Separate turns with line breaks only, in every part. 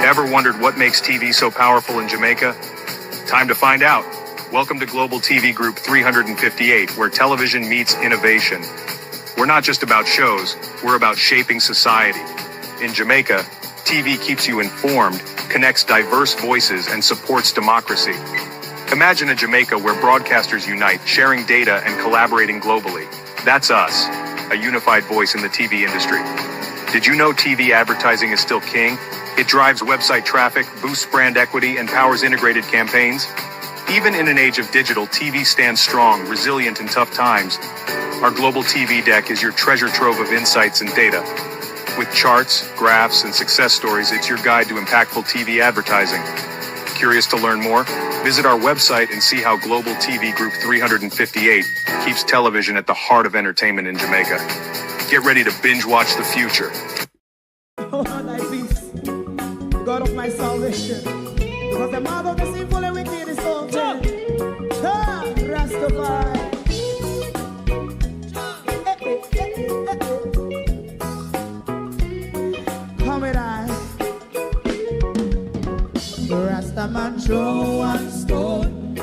Ever wondered what makes TV so powerful in Jamaica? Time to find out. Welcome to Global TV Group 358, where television meets innovation. We're not just about shows, we're about shaping society. In Jamaica, TV keeps you informed, connects diverse voices, and supports democracy. Imagine a Jamaica where broadcasters unite, sharing data and collaborating globally. That's us, a unified voice in the TV industry. Did you know TV advertising is still king? It drives website traffic, boosts brand equity, and powers integrated campaigns. Even in an age of digital, TV stands strong, resilient in tough times. Our global TV deck is your treasure trove of insights and data. With charts, graphs, and success stories, it's your guide to impactful TV advertising. Curious to learn more? Visit our website and see how Global TV Group 358 keeps television at the heart of entertainment in Jamaica. Get ready to binge watch the future.
Oh, thy peace, God of my salvation, because the mouth of the sinful and wicked is open. Rastafari. Come with I. Rastaman throw one stone,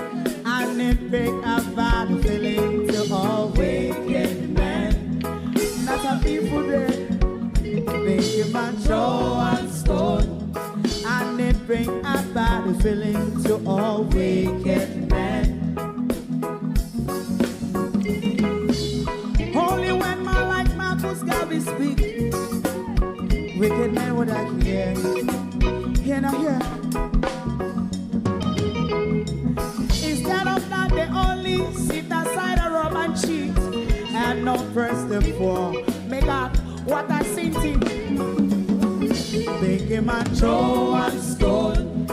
and it break a bad feeling to all wicked men. Not a people there. Make a man throw one stone, and it bring a bad feeling to all wicked men. Only when man like Marcus Garvey speak, wicked men would I hear. Hear not hear. Instead of that, they only sit aside and rub and cheat, and not press the poor. Make up what I seen to. Make a man throw one stone,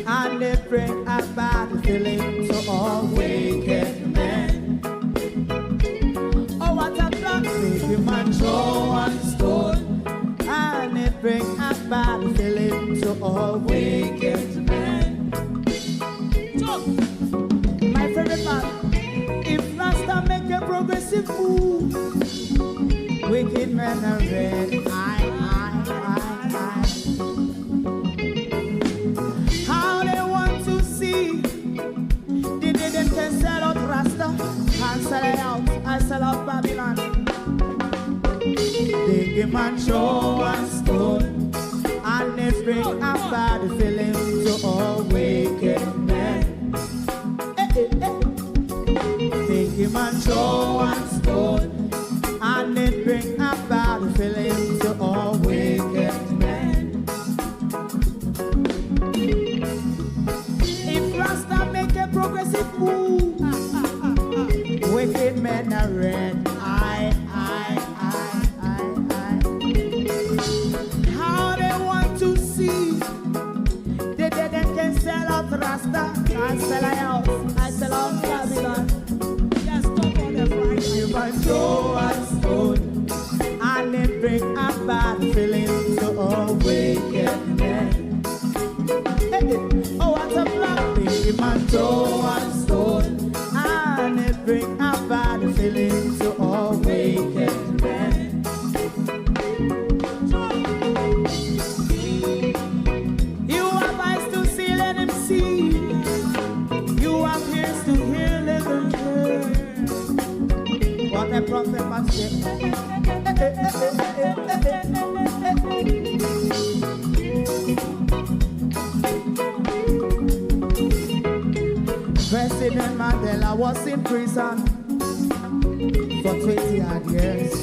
and they bring a bad feeling to all wicked men. Oh, what a plan. Make a man throw one stone, and they bring a bad feeling to all wicked men. My favorite part, if Rasta make a progressive move, wicked men are red. How they want to see the day them can sell out Rasta and sell it out. I sell out Babylon. They give man throw one stone, and they bring a bad feeling to all wicked men. They give man throw one stone, and it bring a bad feeling to all wicked men. If Rasta make a progressive move, wicked men are red. How they want to see the dead can sell out Rasta. I sell out, I sell out Babylon. Just stop on the Friday. You might throw a stone, and it bring a bad feeling to all wicked men. Oh, what a black thing. You might throw a stone, and it bring a bad feeling to all wicked men. You have eyes to see, let him see. You have ears to hear, let him hear. What a prophet must say. President Mandela was in prison for 20 odd years.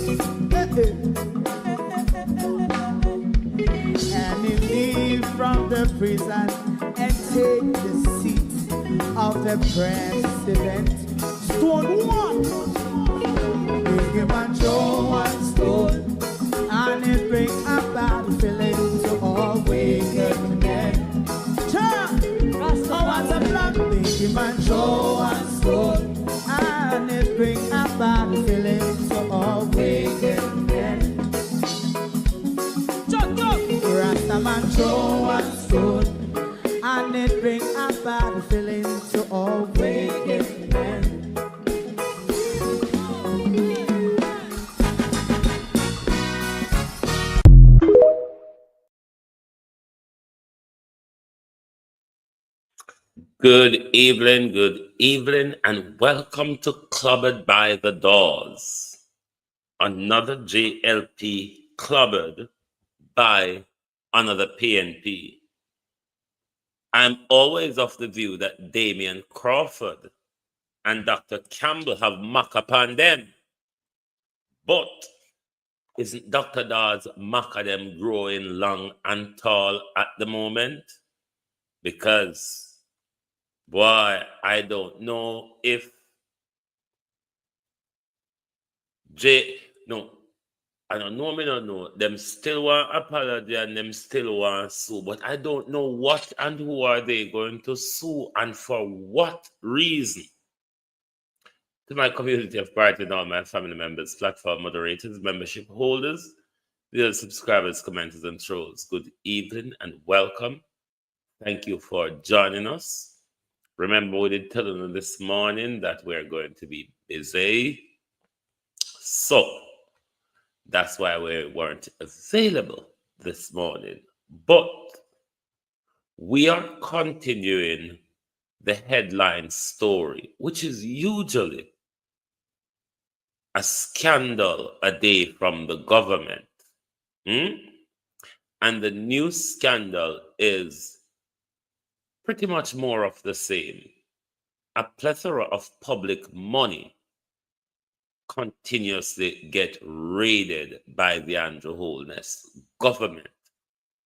And he leave from the prison and take the seat of the president. Stone one. Big him and throw one stone, and it bring a bad feeling to all wicked men. Oh, what's a black? Big him and throw one stone, and it bring a bad feeling to all wicked men. Rastaman throw one stone, and it bring a bad feeling to all wicked men.
Good evening, and welcome to Clubbered by the Doors. Another JLP clubbered by another PNP. I'm always of the view that Damian Crawford and Dr. Campbell have muck upon them. But isn't Dr. Dawes muck at them growing long and tall at the moment? Because, boy, I don't know if I don't know. Them still want apology and them still want sue, but I don't know what and who are they going to sue and for what reason. To my community of party and all my family members, platform moderators, membership holders, dear subscribers, commenters, and trolls, good evening and welcome. Thank you for joining us. Remember, we did tell you this morning that we're going to be busy. So, that's why we weren't available this morning. But we are continuing the headline story, which is usually a scandal a day from the government. And the new scandal is pretty much more of the same. A plethora of public money continuously get raided by the Andrew Holness government,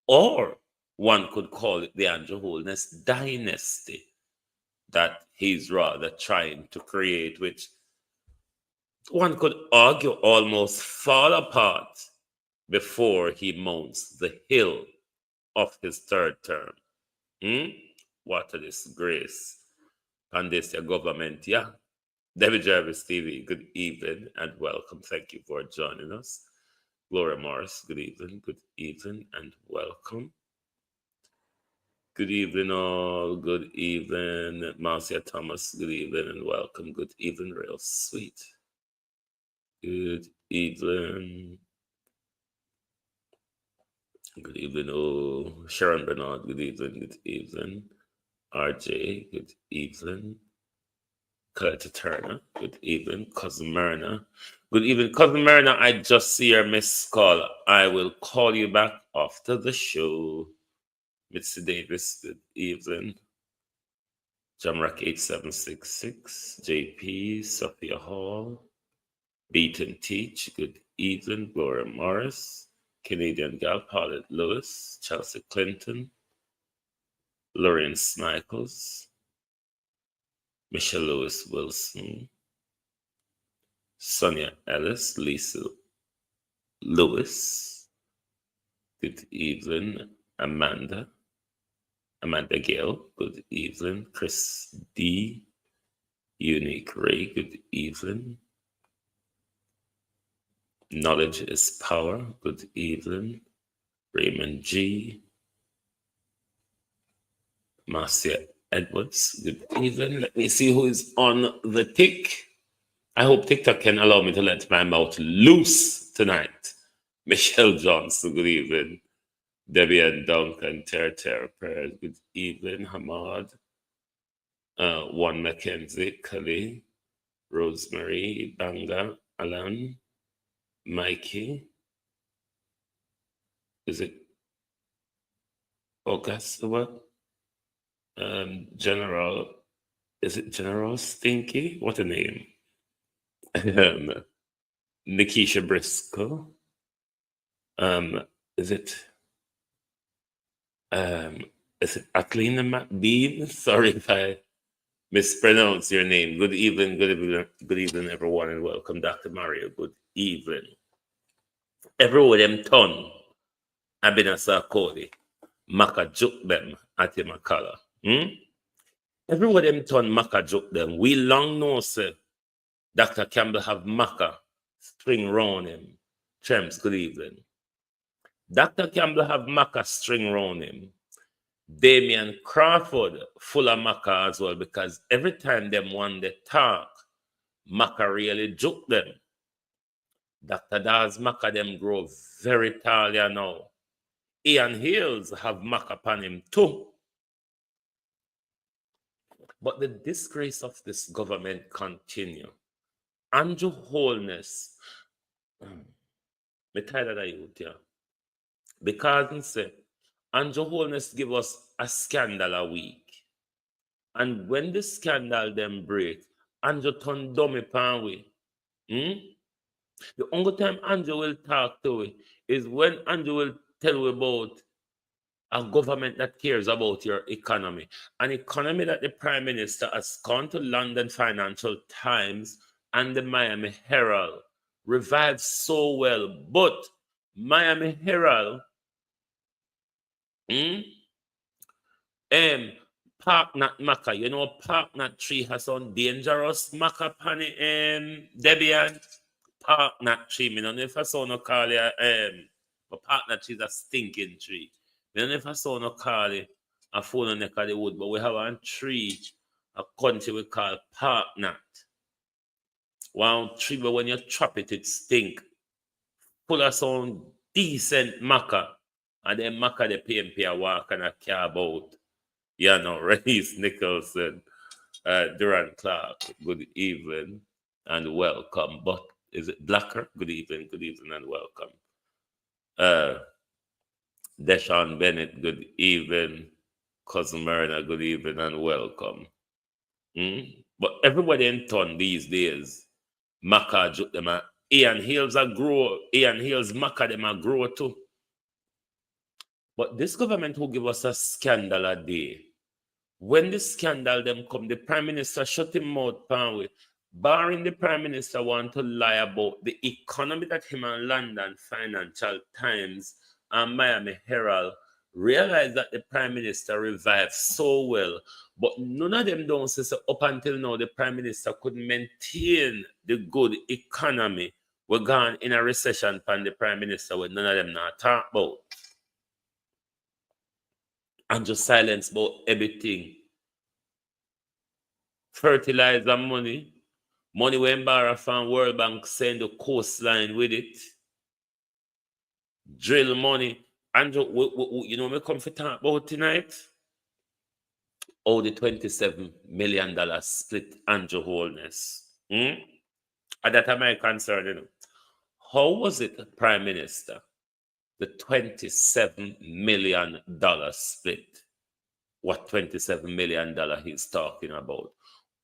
or one could call it the Andrew Holness dynasty that he's rather trying to create, which one could argue almost fall apart before he mounts the hill of his third term. What a disgrace. And this your government, yeah. David Jarvis TV, good evening and welcome. Thank you for joining us. Gloria Morris, good evening and welcome. Good evening all, good evening. Marcia Thomas, good evening and welcome. Good evening, real sweet. Good evening. Good evening, oh, Sharon Bernard, good evening. RJ, good evening. Coletta Turner, good evening. Cousin Myrna, good evening. Cousin Myrna, I just see your missed call. I will call you back after the show. Mitzi Davis, good evening. Jamrock 8766, JP, Sophia Hall, Beat and Teach, good evening. Gloria Morris, Canadian Gal, Paulette Lewis, Chelsea Clinton, Lorraine Snickles, Michelle Lewis Wilson, Sonia Ellis, Lisa Lewis, good evening. Amanda Gale, good evening. Chris D, Unique Ray, good evening. Knowledge is Power, good evening. Raymond G, Marcia Edwards, good evening. Let me see who is on the tick. I hope TikTok can allow me to let my mouth loose tonight. Michelle Johnson, good evening. Debbie and Duncan, Terra Prayers, good evening. Hamad, One Mackenzie, Kali, Rosemary, Banga, Alan, Mikey. Is it August? What? General, is it General Stinky? What a name. Nikisha Briscoe. Is it Atlina McBean? Sorry if I mispronounce your name. Good evening, everyone, and welcome, Dr. Mario. Good evening. Everyone them ton, I've been a Sarkodi, Maka joke them at him a color. Everyone them ton Maka joke them. We long know, sir, Dr. Campbell have Maka string round him. Trems, good evening. Dr. Campbell have Maka string round him. Damian Crawford full of Maka as well, because every time them one they talk, Maka really joke them. Dr. Dawes Maka them grow very tall now. Ian Hills have Maka upon him too. But the disgrace of this government continue. Andrew Holness, me tired of youth, yeah. Because he say, Andrew Holness give us a scandal a week. And when the scandal them break, Andrew turn dummy pan we. The only time Andrew will talk to we is when Andrew will tell you about a government that cares about your economy. An economy that the Prime Minister has gone to London Financial Times and the Miami Herald revived so well. But Miami Herald, Park Nut Maca, you know, Park Nut tree has some dangerous maca pani, Debian. Park Nut tree, me don't know if I saw no call it, but Park Nut tree is a stinking tree. Me don't know if I saw no call it a phone on neck of the wood, but we have one tree, a country we call Park Nut. One tree, but when you chop it, it stink. Full of some decent maca. And then maca the PMP a walk and a car about. Yeah, no, Reese Nicholson, Durant Clark, good evening and welcome. But is it Blacker? Good evening and welcome. Deshaun Bennett, good evening. Cousin Myrna, good evening and welcome. But everybody in town these days, maca juk them a Ian Hills a grow, Ian Hills maca them a grow too. But this government will give us a scandal a day. When the scandal them come, the Prime Minister shut him mouth pan with, barring the Prime Minister want to lie about the economy that him and London Financial Times and Miami Herald realize that the Prime Minister revived so well, but none of them don't say so up until now the Prime Minister couldn't maintain the good economy. We're gone in a recession pan the Prime Minister with none of them not talk about. And just silence about everything. Fertilizer money we borrow from World Bank send the coastline with it. Drill money. Andrew, you know me come for talk about tonight? Oh, the $27 million split Andrew Holness. And that my concern, you know. How was it, Prime Minister? The $27 million split. What $27 million he's talking about?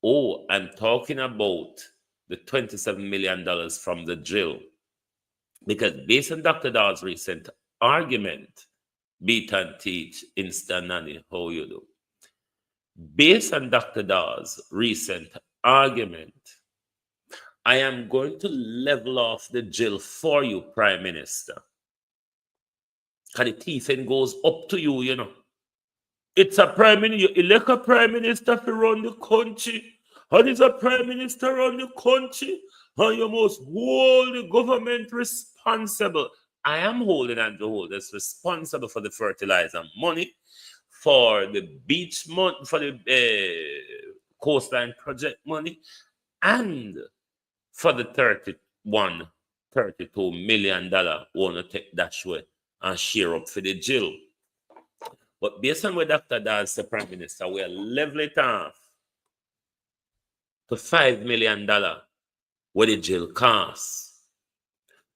Oh, I'm talking about the $27 million from the drill. Because based on Dr. Dawes' recent argument, beat and teach, Insta Nanny, how you do? Based on Dr. Dawes' recent argument, I am going to level off the drill for you, Prime Minister. Because the teeth end goes up to you, you know. It's a prime minister. You elect a prime minister to run the country. And it's a prime minister run the country. And you must hold the government responsible. I am holding Andrew Holness responsible for the fertilizer money, for the beach money, for the coastline project money, and for the $32 million want to take that way and share up for the jail. But based on what Dr. Dawes, the Prime Minister, we are leveling it off to $5 million what the jail costs.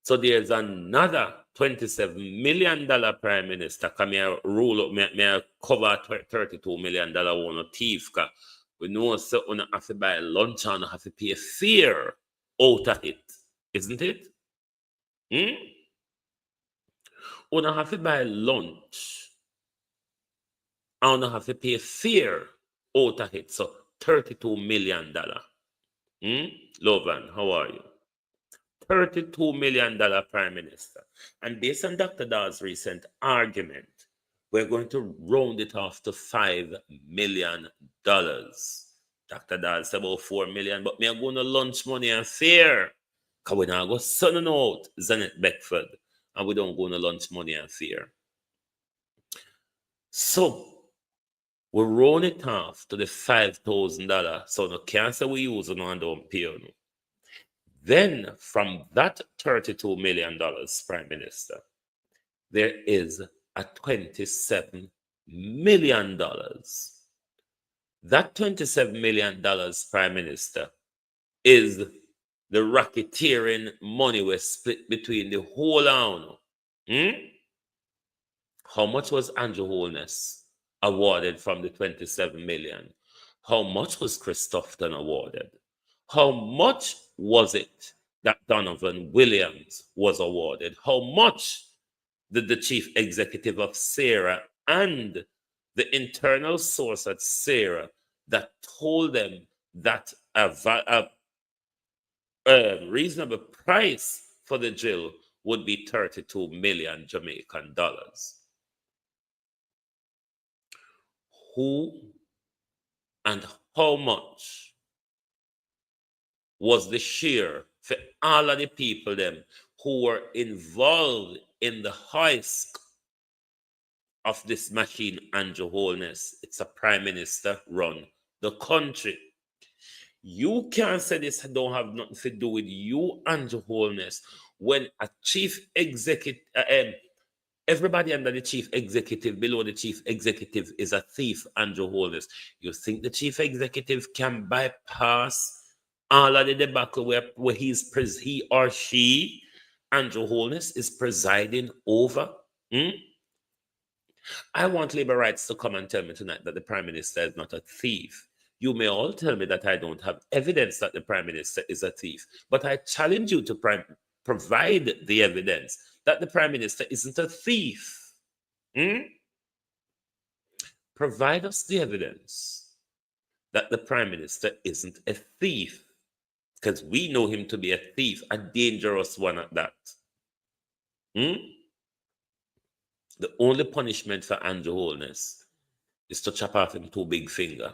So there's another $27 million Prime Minister come here rule up, may cover $32 million one of thief. We know so we have to buy lunch and have to pay fare out of it, isn't it? We have to buy lunch and we have to pay fare out of it. So $32 million. Lovan, how are you? $32 million Prime Minister. And based on Dr. Dawes' recent argument, we're going to round it off to $5 million. Dr. Dawes said about $4 million, but me are going to lunch money and fare. Because we now go sunning out Zanet Beckford, and we don't go to lunch money and fare. So, we round it off to the $5,000. So, no can't say we use it and don't pay no. Then, from that $32 million, Prime Minister, there is a $27 million That $27 million, Prime Minister, is the racketeering money was split between the whole hour. How much was Andrew Holness awarded from the 27 million? How much was Christopherson awarded? How much was it that Donovan Williams was awarded? How much did the chief executive of Sarah and the internal source at Sarah that told them that a reasonable price for the drill would be 32 million Jamaican dollars? Who and how much was the share for all of the people them who were involved in the heist of this machine, Andrew Holness? It's a prime minister run the country. You can't say this don't have nothing to do with you, Andrew Holness, when a chief executive, everybody under the chief executive, below the chief executive, is a thief, Andrew Holness. You think the chief executive can bypass all of the debacle where he or she, Andrew Holness, is presiding over? I want labor rights to come and tell me tonight that the prime minister is not a thief. You may all tell me that I don't have evidence that the prime minister is a thief, but I challenge you to provide the evidence that the prime minister isn't a thief. Provide us the evidence that the prime minister isn't a thief, because we know him to be a thief, a dangerous one at that. The only punishment for Andrew Holness is to chop off him 2 big finger.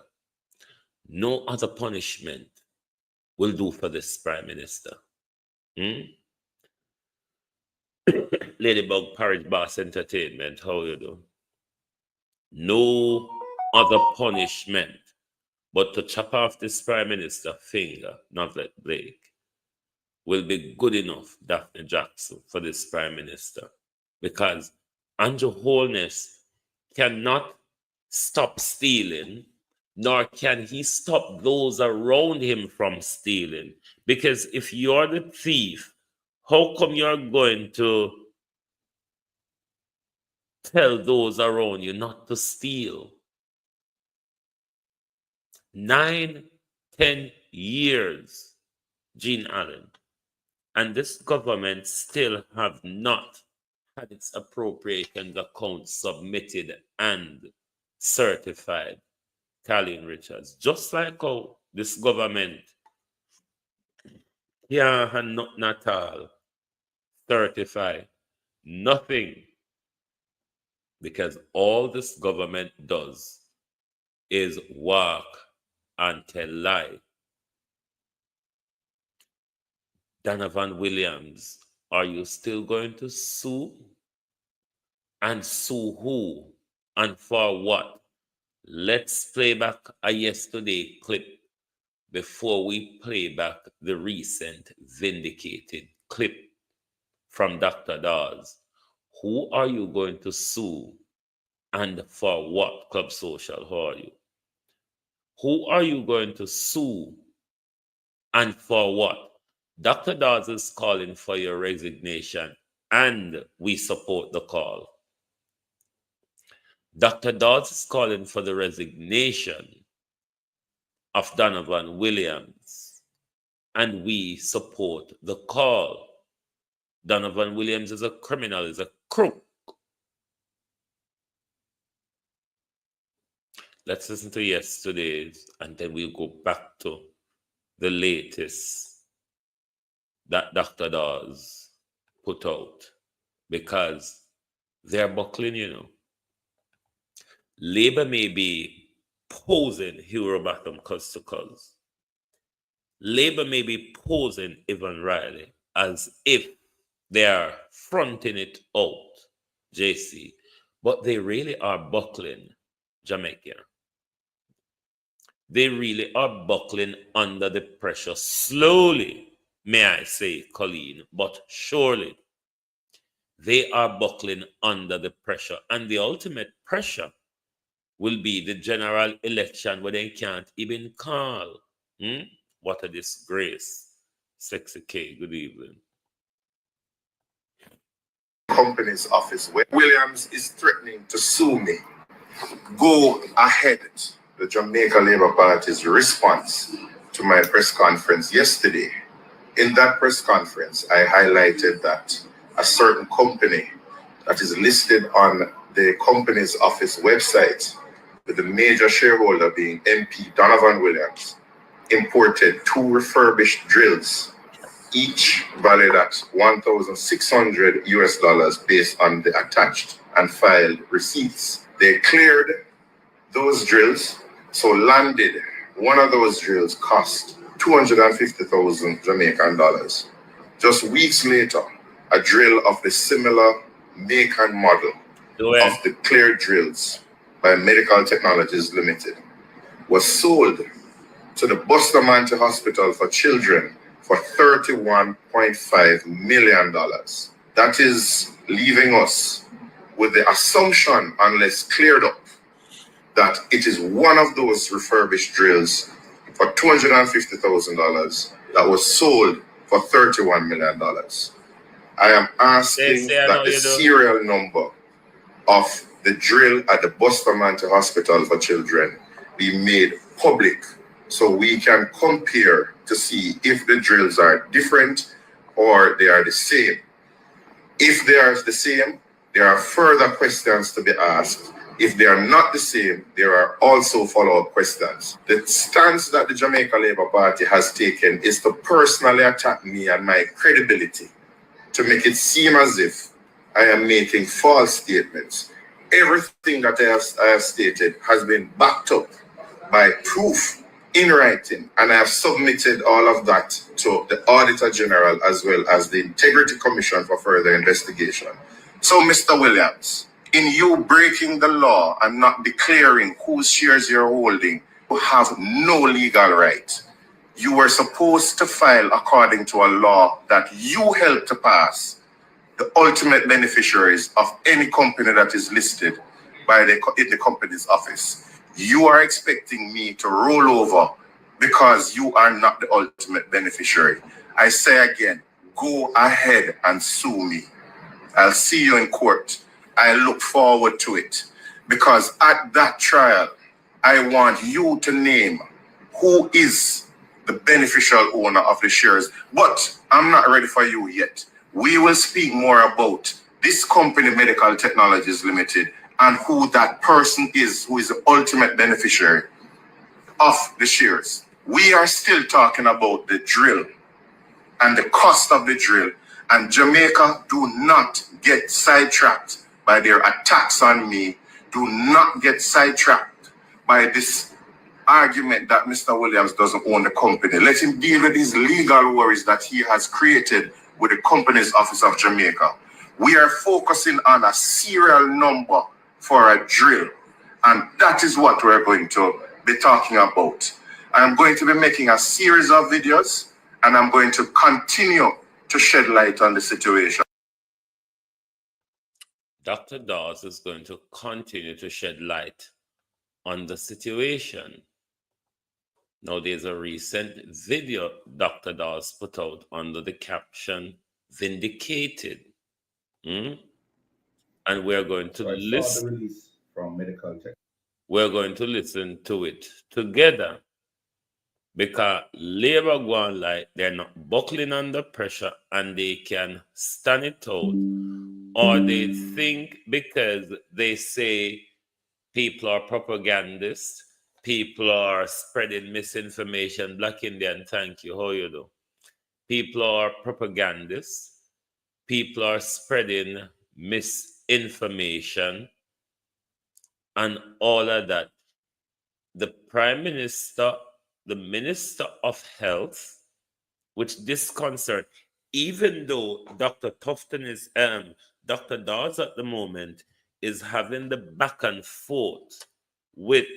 No other punishment will do for this prime minister. Ladybug Parish Boss Entertainment, how you do? No other punishment but to chop off this prime minister finger, Novlet Blake, will be good enough, Daphne Jackson, for this prime minister. Because Andrew Holness cannot stop stealing, nor can he stop those around him from stealing. Because if you're the thief, how come you're going to tell those around you not to steal? 9, 10 years, Jean Allen, and this government still have not had its appropriations account submitted and certified. Colleen Richards, just like how this government can't have nothing at all certify nothing, because all this government does is walk and tell lie. Donovan Williams, are you still going to sue? And sue who? And for what? Let's play back a yesterday clip before we play back the recent vindicated clip from Dr. Dawes. Who are you going to sue? And for what, Club Social? Who are you? Who are you going to sue? And for what? Dr. Dawes is calling for your resignation, and we support the call. Dr. Dawes is calling for the resignation of Donovan Williams, and we support the call. Donovan Williams is a criminal, is a crook. Let's listen to yesterday's, and then we'll go back to the latest that Dr. Dawes put out, because they're buckling, you know. Labour may be posing Hero Bottom cause to cause. Labour may be posing Evan Riley as if they are fronting it out, JC, but they really are buckling Jamaica. They really are buckling under the pressure, slowly, may I say, Colleen, but surely. They are buckling under the pressure, and the ultimate pressure will be the general election where they can't even call. What a disgrace. Sexy K, good evening.
Company's office where Williams is threatening to sue me. Go ahead. The Jamaica Labour Party's response to my press conference yesterday. In that press conference, I highlighted that a certain company that is listed on the company's office website, with the major shareholder being MP Donovan Williams, imported 2 refurbished drills, each valued at $1,600 based on the attached and filed receipts. They cleared those drills, so landed one of those drills cost 250,000 Jamaican dollars. Just weeks later, a drill of the similar make and model of the cleared drills by Medical Technologies Limited was sold to the Bustamante Hospital for Children for $31.5 million. That is leaving us with the assumption, unless cleared up, that it is one of those refurbished drills for $250,000 that was sold for $31 million. I am asking that the serial number of the drill at the Bustamante Hospital for Children be made public so we can compare to see if the drills are different or they are the same. If they are the same, there are further questions to be asked. If they are not the same, there are also follow-up questions. The stance that the Jamaica Labour Party has taken is to personally attack me and my credibility, to make it seem as if I am making false statements. Everything that I have stated has been backed up by proof in writing, and I have submitted all of that to the Auditor General as well as the Integrity Commission for further investigation. So, Mr. Williams, in you breaking the law and not declaring whose shares you're holding, you have no legal right. You were supposed to file according to a law that you helped to pass, the ultimate beneficiaries of any company that is listed in the company's office. You are expecting me to roll over because you are not the ultimate beneficiary. I say again, go ahead and sue me. I'll see you in court. I look forward to it because at that trial, I want you to name who is the beneficial owner of the shares. But I'm not ready for you yet. We will speak more about this company, Medical Technologies Limited, and who that person is, who is the ultimate beneficiary of the shares. We are still talking about the drill and the cost of the drill. And Jamaica, do not get sidetracked by their attacks on me. Do not get sidetracked by this argument that Mr. Williams doesn't own the company. Let him deal with these legal worries that he has created with the Company's Office of Jamaica. We are focusing on a serial number for a drill, and that is what we're going to be talking about. I'm going to be making a series of videos, and I'm going to continue to shed light on the situation.
Dr. Dawes is going to continue to shed light on the situation. Now, there's a recent video Dr. Dawes put out under the caption, Vindicated. And we're going to listen. The release from Medical Tech. We're going to listen to it together because Labour go on like they're not buckling under pressure and they can stand it out. Or they think because they say people are propagandists, people are spreading misinformation. Black Indian, thank you. How you do? People are propagandists. People are spreading misinformation and all of that. The Prime Minister, the Minister of Health, which disconcert, even though Dr. Tufton is, Dr. Dawes at the moment is having the back and forth with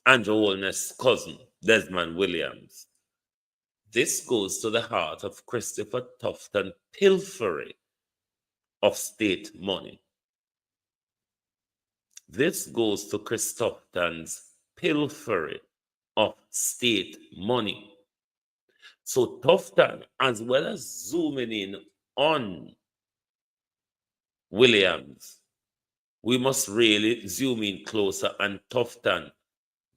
Andrew Holness' cousin, Desmond Williams. This goes to the heart of Christopher Tufton pilfering of state money. This goes to Christopher's pilfering of state money. So Tufton, as well as zooming in on Williams, we must really zoom in closer. And Tufton,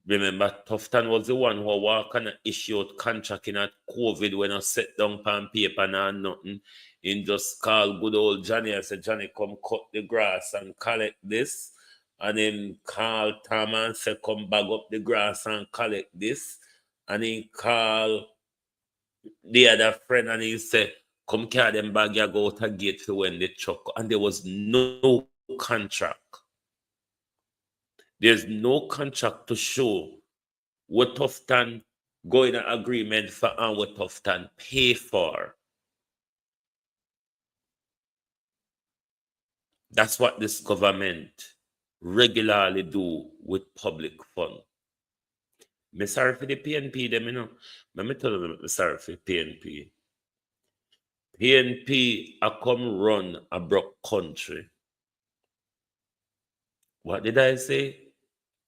remember, Tufton was the one who walked and issued contract in at COVID when I set down pan paper and nothing. In just call good old Johnny. I said, Johnny, come cut the grass and collect this. And then call Tom and say, come bag up the grass and collect this. And then call the other friend and he said, come carry them bag, you go out a gate for when they truck. And there was no contract. There's no contract to show what Tufton go in an agreement for and what Tufton pay for. That's what this government regularly do with public fund. Me sorry for the PNP them, you know. Let me tell them, me sorry for PNP. PNP a come run a broke country. What did I say?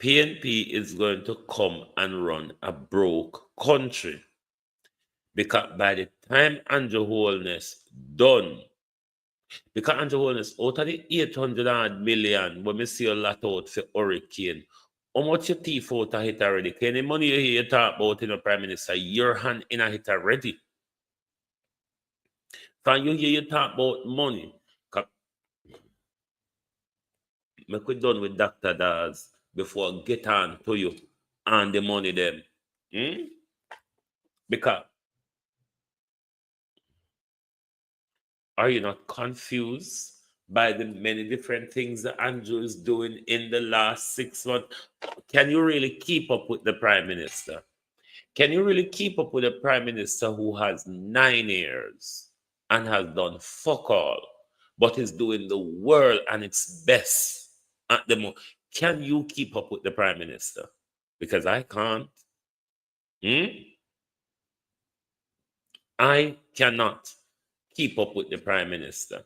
PNP is going to come and run a broke country. Because by the time Andrew Holness done, because Andrew Holness, out of the 800 million, when we see a lot out for hurricane, how much your teeth out of it already? Can the money you talk about in the Prime Minister, your hand in a hit already? Can you hear you talk about money? Make we done with Dr. Daz before I get on to you and the money them. Because are you not confused by the many different things that Andrew is doing in the last 6 months? Can you really keep up with the Prime Minister? Can you really keep up with a Prime Minister who has 9 years and has done fuck all, but is doing the world and its best at the moment? Can you keep up with the Prime Minister? Because I can't. I cannot keep up with the Prime Minister.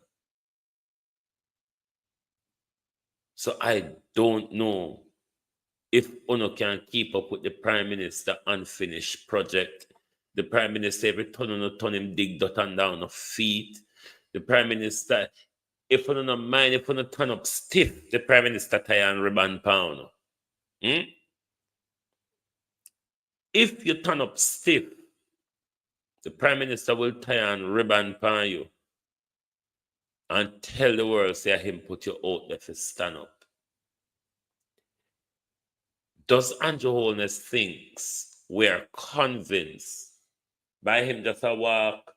So I don't know if Uno can keep up with the Prime Minister unfinished project. The Prime Minister, every ton on turn him dig dot and down of feet. The Prime Minister, if Uno not mind, if Uno turn up stiff, the Prime Minister tie and ribbon pound. If you turn up stiff, the Prime Minister will tie and ribbon pound you and tell the world, say him put you out there to stand up. Does Andrew Holness thinks we're convinced by him just a walk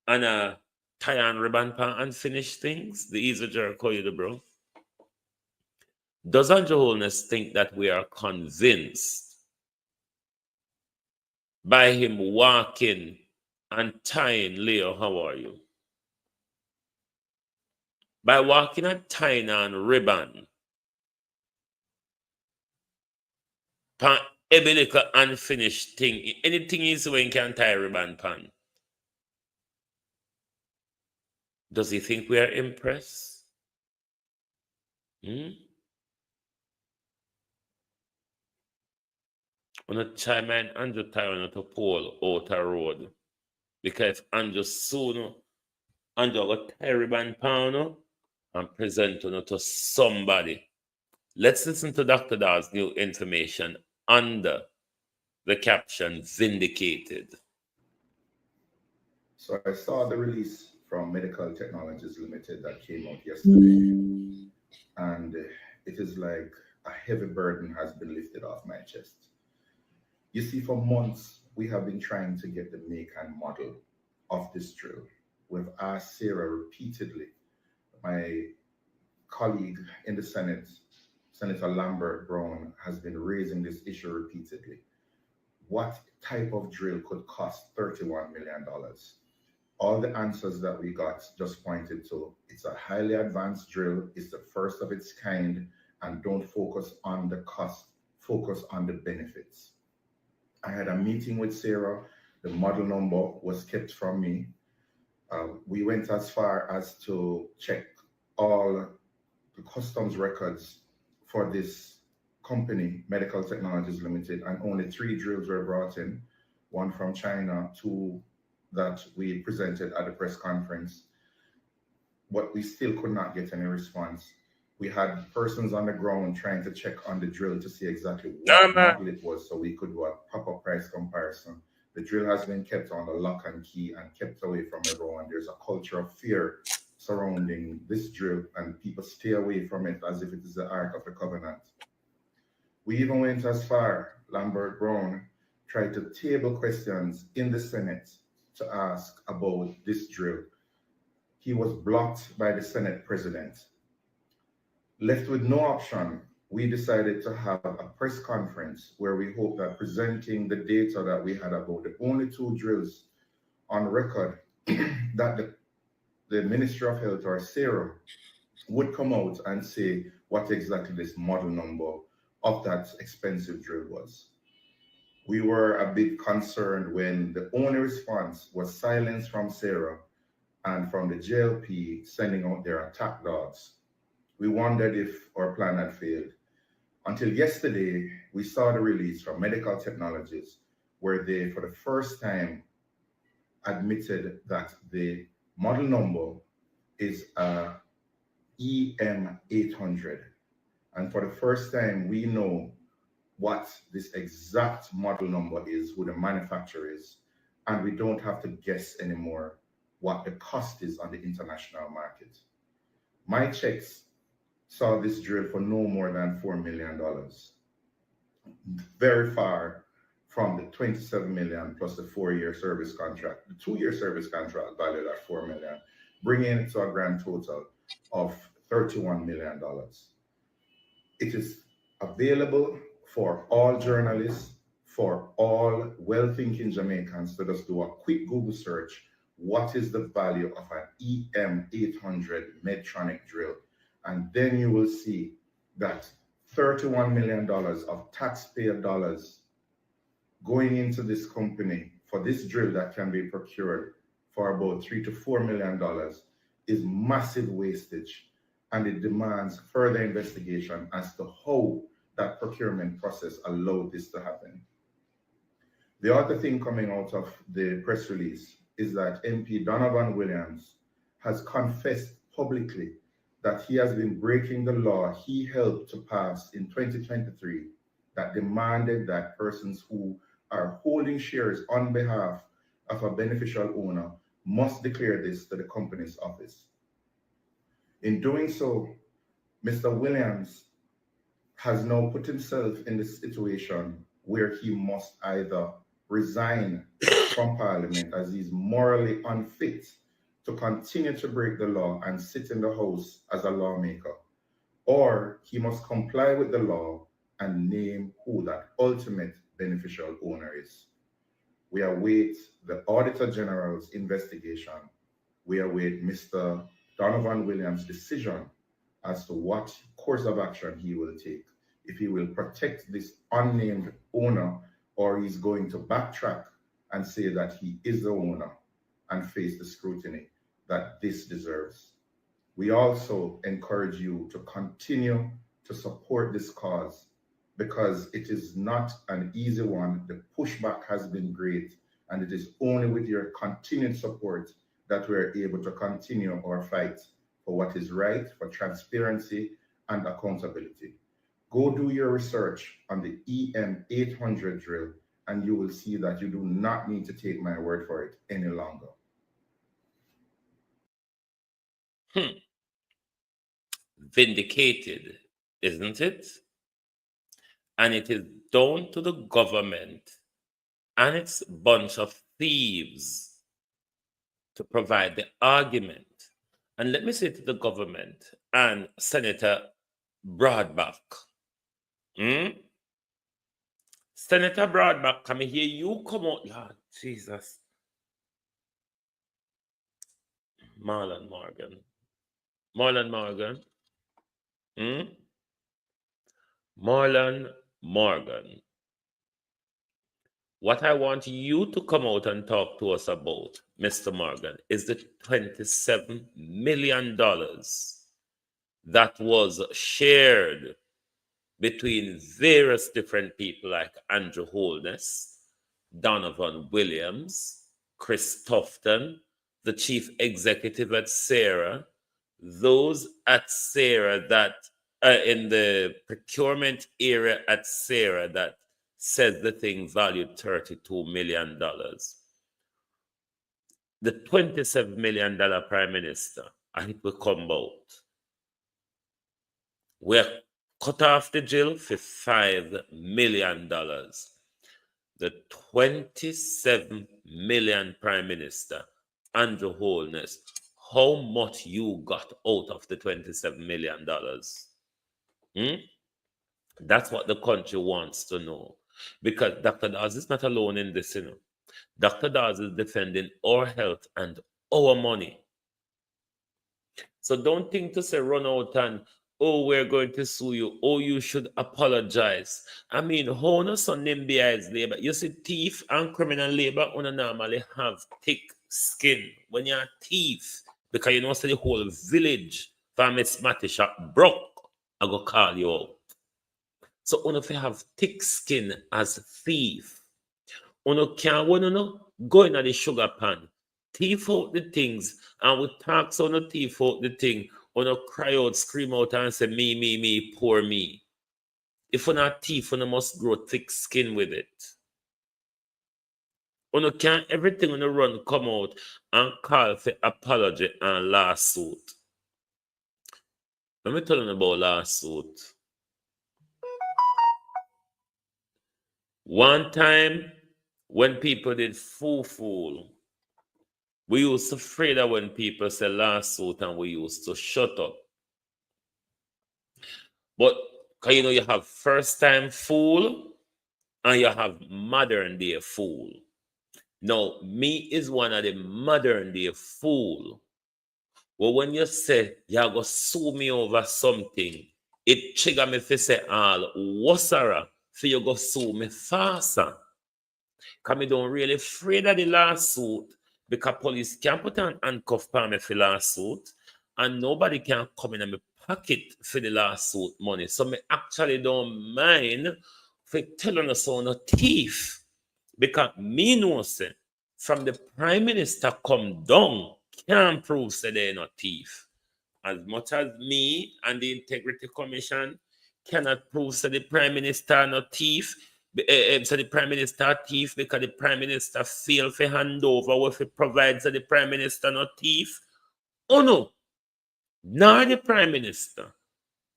and a tie and ribbon pan and finish things? The easy jerk, call you the bro. Does Andrew Holness think that we are convinced by him walking and tying, Leo, how are you? By walking and tying on ribbon, pan every little unfinished thing, anything is when you can tie ribbon pan. Does he think we are impressed? On a chime and Andrew tie on a pole out a road. Because Andrew soon Andrew got tie ribbon pan and present to somebody. Let's listen to Dr. Daw's new information under the caption Vindicated.
So I saw the release from Medical Technologies Limited that came out yesterday. And it is like a heavy burden has been lifted off my chest. You see, for months, we have been trying to get the make and model of this drill. We've asked Sarah repeatedly, my colleague in the Senate, Senator Lambert Brown, has been raising this issue repeatedly. What type of drill could cost $31 million? All the answers that we got just pointed to, it's a highly advanced drill, it's the first of its kind, and don't focus on the cost, focus on the benefits. I had a meeting with Sarah, the model number was kept from me. We went as far as to check all the customs records
for this company, Medical Technologies Limited, and only 3 drills were brought in, 1 from China, 2 that we presented at the press conference, but we still could not get any response. We had persons on the ground trying to check on the drill to see exactly what model it was so we could do a proper price comparison. The drill has been kept on the lock and key and kept away from everyone. There's a culture of fear surrounding this drill, and people stay away from it as if it is the Ark of the Covenant. We even went as far, Lambert Brown tried to table questions in the Senate to ask about this drill. He was blocked by the Senate president. Left with no option, we decided to have a press conference where we hope that presenting the data that we had about the only 2 drills on record that the Ministry of Health or SARA would come out and say what exactly this model number of that expensive drill was. We were a bit concerned when the only response was silence from SARA and from the JLP sending out their attack dogs. We wondered if our plan had failed. Until yesterday, we saw the release from Medical Technologies where they, for the first time, admitted that the model number is a EM800. And for the first time, we know what this exact model number is, who the manufacturer is, and we don't have to guess anymore what the cost is on the international market. My checks saw this drill for no more than $4 million. Very far from the 27 million plus the 4-year service contract, the 2-year service contract valued at $4 million, bringing it to a grand total of $31 million. It is available for all journalists, for all well-thinking Jamaicans to just do a quick Google search. What is the value of an EM800 Medtronic drill? And then you will see that $31 million of taxpayer dollars going into this company for this drill that can be procured for about $3 to $4 million is massive wastage, and it demands further investigation as to how that procurement process allowed this to happen. The other thing coming out of the press release is that MP Donovan Williams has confessed publicly that he has been breaking the law he helped to pass in 2023 that demanded that persons who are holding shares on behalf of a beneficial owner must declare this to the company's office. In doing so, Mr. Williams has now put himself in the situation where he must either resign from Parliament as he's morally unfit to continue to break the law and sit in the House as a lawmaker, or he must comply with the law and name who that ultimate beneficial owner is. We await the Auditor General's investigation. We await Mr. Donovan Williams' decision as to what course of action he will take, if he will protect this unnamed owner or he's going to backtrack and say that he is the owner and face the scrutiny that this deserves. We also encourage you to continue to support this cause because it is not an easy one. The pushback has been great, and it is only with your continued support that we're able to continue our fight for what is right, for transparency and accountability. Go do your research on the EM800 drill, and you will see that you do not need to take my word for it any longer.
Vindicated, isn't it? And it is down to the government and its bunch of thieves to provide the argument. And let me say to the government and Senator Broadback, Senator Broadback, come here, you come out, Lord Jesus. Marlon Morgan. Marlon Morgan. What I want you to come out and talk to us about, Mr. Morgan, is the $27 million that was shared between various different people like Andrew Holness, Donovan Williams, Chris Tufton, the chief executive at Sarah, those at Sarah that in the procurement area at Sarah that says the thing valued $32 million. The $27 million prime minister, and it will come out. We're cut off the jail for $5 million. The 27 million prime minister, Andrew Holness, how much you got out of the $27 million? That's what the country wants to know. Because Dr. Dawes is not alone in this, you know. Dr. Dawes is defending our health and our money. So don't think to say run out and, oh, we're going to sue you. Oh, you should apologize. I mean, how no son NBI is labor? You see, thief and criminal labor normally have thick skin. When you're a thief, because you know, so the whole village from Miss Matty shop broke, I go call you out. So if you have thick skin as thief, can't go in the sugar pan, thief out the things, and we talk so no thief out the thing, cry out, scream out, and say me, poor me. If you're not thief, you must grow thick skin with it. Can't everything on the run come out and call for apology and lawsuit. Let me tell you about lawsuit. One time, when people did fool, we used to afraid that when people say lawsuit and we used to shut up. But, you know, you have first-time fool and you have modern-day fool. Now, me is one of the modern-day fool. Well, when you say you're going to sue me over something, it trigger me to say, wasara, for you go sue me faster. Because I don't really afraid of the lawsuit because police can't put an handcuff on me for lawsuit and nobody can come in my pocket for the lawsuit money. So me actually don't mind for telling us on a thief because me know say from the prime minister come down can't prove say they're not thief. As much as me and the Integrity Commission cannot prove that the prime minister not thief, so the prime minister thief because the prime minister failed to hand over what it provides that the prime minister not thief. Oh no, nor the prime minister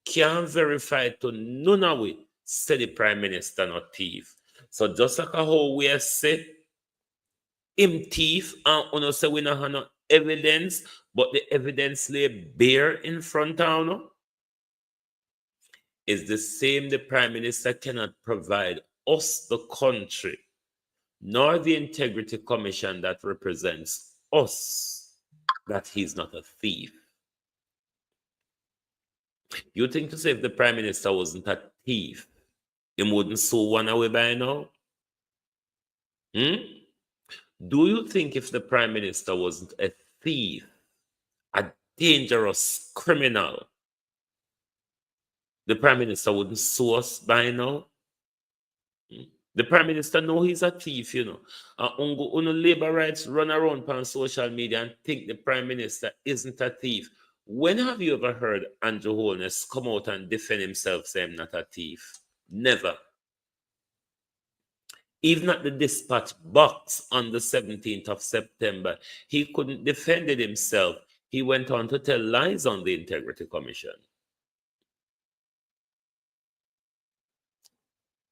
can verify to none of it say the prime minister not thief. So just like how we say him thief and say we don't have no evidence, but the evidence lay bare in front of us. Is the same. The prime minister cannot provide us, the country, nor the Integrity Commission that represents us, that he's not a thief. You think to say if the prime minister wasn't a thief, he wouldn't sue one away by now? Do you think if the prime minister wasn't a thief, a dangerous criminal, the prime minister wouldn't sue us by now? The prime minister know he's a thief, you know. And labor rights run around on social media and think the prime minister isn't a thief. When have you ever heard Andrew Holness come out and defend himself saying not a thief? Never. Even at the dispatch box on the 17th of September, he couldn't defend himself. He went on to tell lies on the Integrity Commission.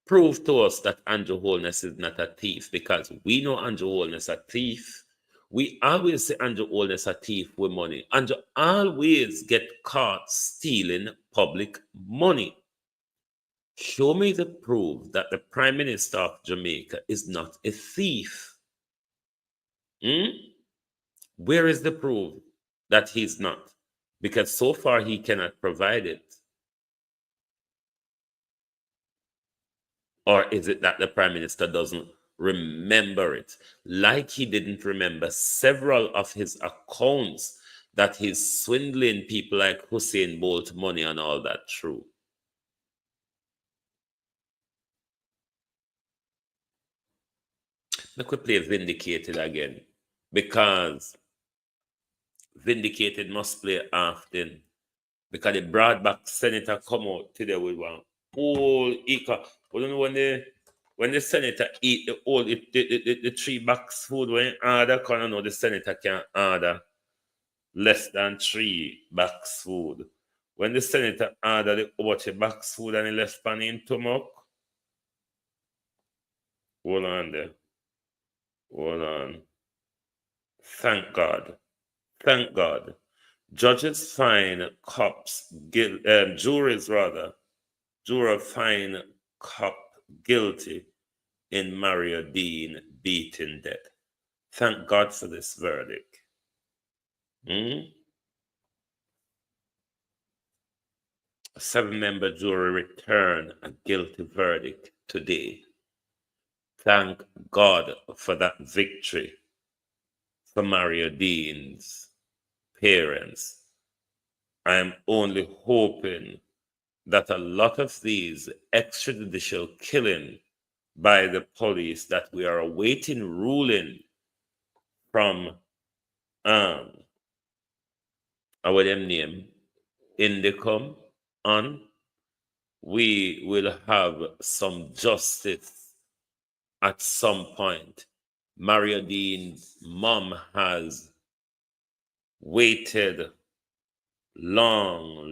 Prove to us that Andrew Holness is not a thief, because we know Andrew Holness a thief. We always say Andrew Holness a thief with money. Andrew always get caught stealing public money. Show me the proof that the Prime Minister of Jamaica is not a thief. Where is the proof that he's not? Because so far he cannot provide it. Or is it that the Prime Minister doesn't remember it? Like he didn't remember several of his accounts that he's swindling people like Hussein Bolt money and all that through. I could play Vindicated again, because Vindicated must play often, because the broadback senator come out today with one whole eco. You know when the senator eat the whole the 3 box food when order, because I know the senator can order less than 3 box food. When the senator order the about a box food and he left pan in stomach. Hold on there. Hold on. Thank God. Thank God. Judges find juries find cop guilty in Mario Dean beating death. Thank God for this verdict. A 7-member jury returned a guilty verdict today. Thank God for that victory for Mario Dean's parents. I am only hoping that a lot of these extrajudicial killing by the police that we are awaiting ruling from our them name Indicum on, we will have some justice at some point. Mario Dean's mom has waited long,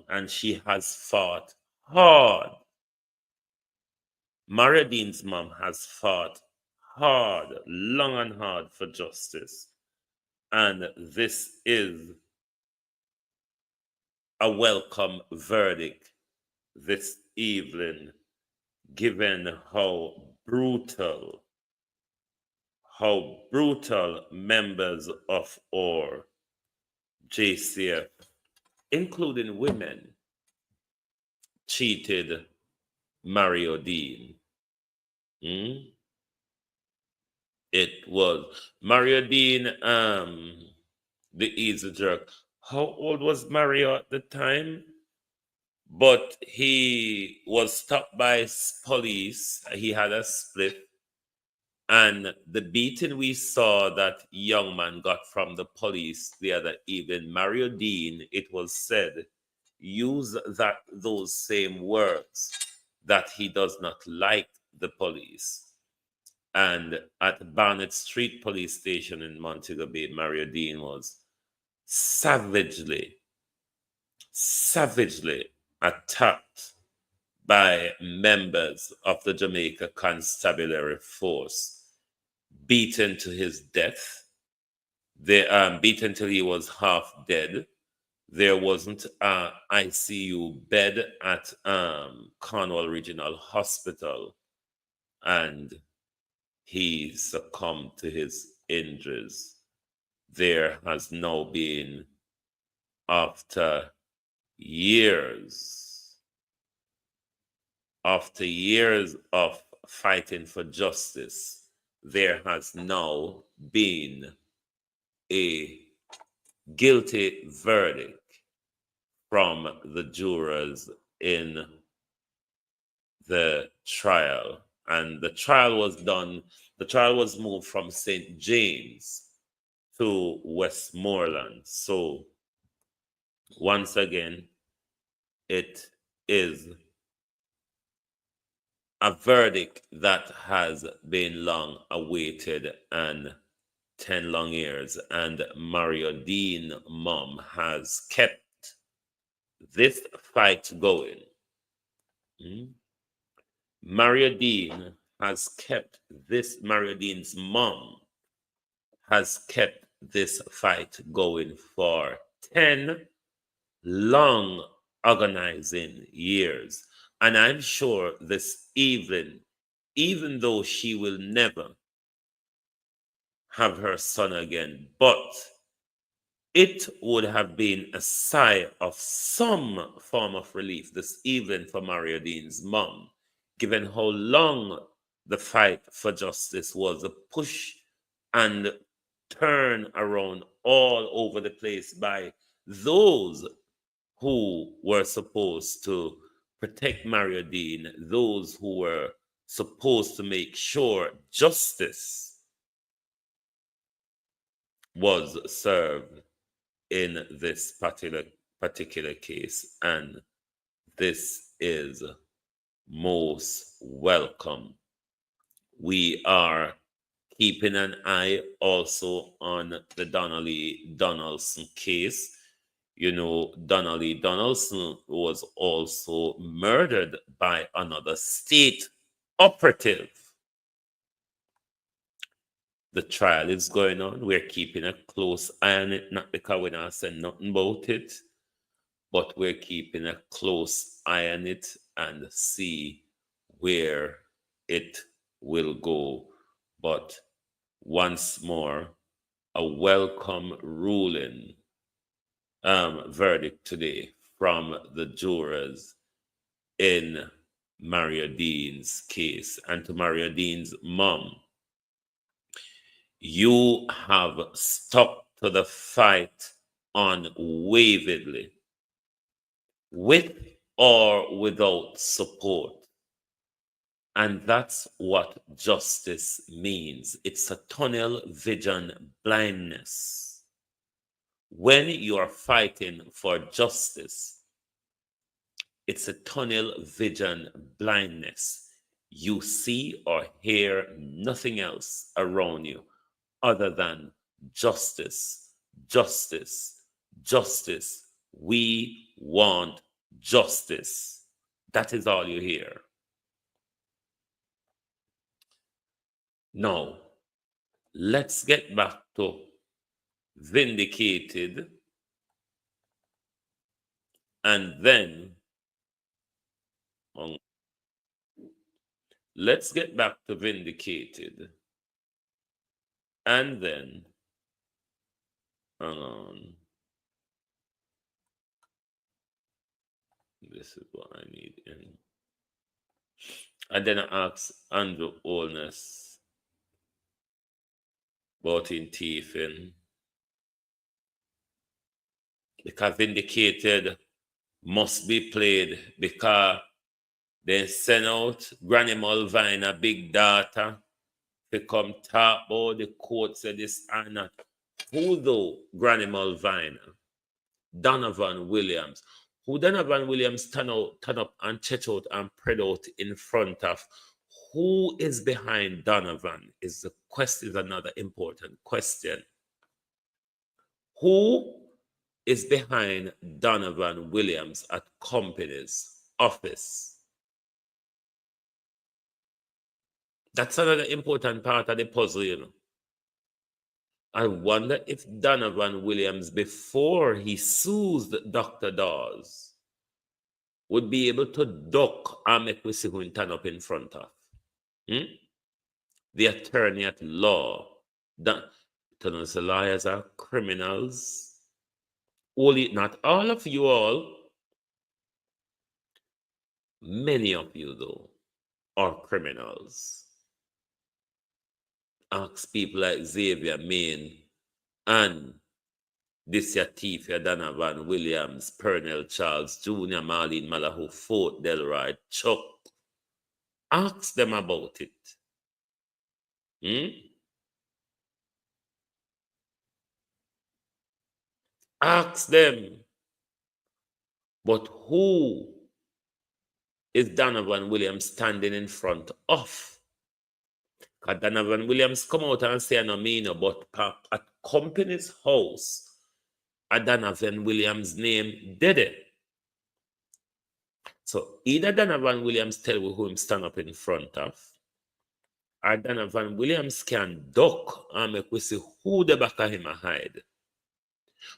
and she has fought hard. Mario Dean's mom has fought hard, long and hard for justice. And this is a welcome verdict this evening, given how brutal members of our JCF, including women, cheated Mario Dean. It was Mario Dean, the easy jerk. How old was Mario at the time? But he was stopped by police. He had a split. And the beating we saw that young man got from the police the other evening, Mario Dean, it was said, used those same words, that he does not like the police. And at Barnett Street Police Station in Montego Bay, Mario Dean was savagely attacked by members of the Jamaica Constabulary Force, beaten to his death. They beaten till he was half dead. There wasn't an ICU bed at Cornwall Regional Hospital, and he succumbed to his injuries. There has now been, after years of fighting for justice, there has now been a guilty verdict from the jurors in the trial. And the trial was moved from St. James to Westmoreland. So once again, it is a verdict that has been long awaited, and 10 long years, and Mario Dean mom has kept this fight going. Mario Dean's mom has kept this fight going for 10 long agonizing years. And I'm sure this evening, even though she will never have her son again, but it would have been a sigh of some form of relief this evening for Mario Dean's mom, given how long the fight for justice was, a push and turn around all over the place by those who were supposed to protect Mario Dean, those who were supposed to make sure justice was served in this particular case, and this is most welcome. We are keeping an eye also on the Donnelly Donaldson case. You know, Donnelly Donaldson was also murdered by another state operative. The trial is going on. We're keeping a close eye on it, not because we're not saying nothing about it, but we're keeping a close eye on it and see where it will go. But once more, a welcome ruling verdict today from the jurors in Maria Dean's case. And to Maria Dean's mom, you have stuck to the fight unwaveringly, with or without support. And that's what justice means. It's a tunnel vision blindness. When you are fighting for justice, it's a tunnel vision blindness. You see or hear nothing else around you other than justice, justice, justice. We want justice. That is all you hear. Now, let's get back to vindicated, and then let's get back to vindicated, and then this is what I need in. And then I ask Andrew Holness about in teething, because vindicated must be played, because they send out Granny Mulvina, big data, to come talk about the court said this and that. Who though Granny Mulvina? Donovan Williams. Who Donovan Williams turn up and check out and spread out in front of? Who is behind Donovan is the question, is another important question. Who is behind Donovan Williams at company's office? That's another important part of the puzzle, you know. I wonder if Donovan Williams, before he sues Dr. Dawes, would be able to duck and make we see who he turn up in front of. The attorney at law. The lawyers are criminals. Only not all of you all. Many of you, though, are criminals. Ask people like Xavier Main and this Yatifia Donovan Williams, Pernell Charles Jr., Marlene Malahou, Fort Delroy, Chuck. Ask them about it. Ask them. But who is Donovan Williams standing in front of? Because Donovan Williams come out and say, no, me no, but at company's house, a Donovan Williams name did it. So either Donovan Williams tell you who him stand up in front of, or Donovan Williams can duck and make we see who the back of him a hide.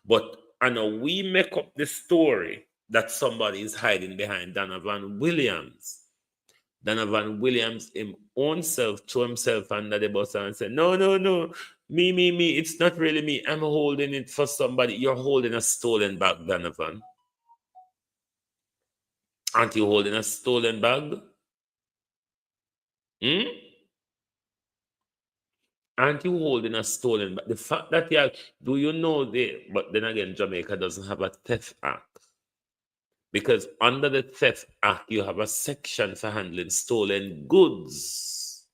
But I know we make up the story that somebody is hiding behind Donovan Williams. Donovan Williams, him own self, threw himself under the bus and said, no, me, it's not really me. I'm holding it for somebody. You're holding a stolen bag, Donovan. Aren't you holding a stolen bag? Aren't you holding a stolen bag? The fact that you are, do you know but then again, Jamaica doesn't have a theft act. Because under the Theft Act, you have a section for handling stolen goods.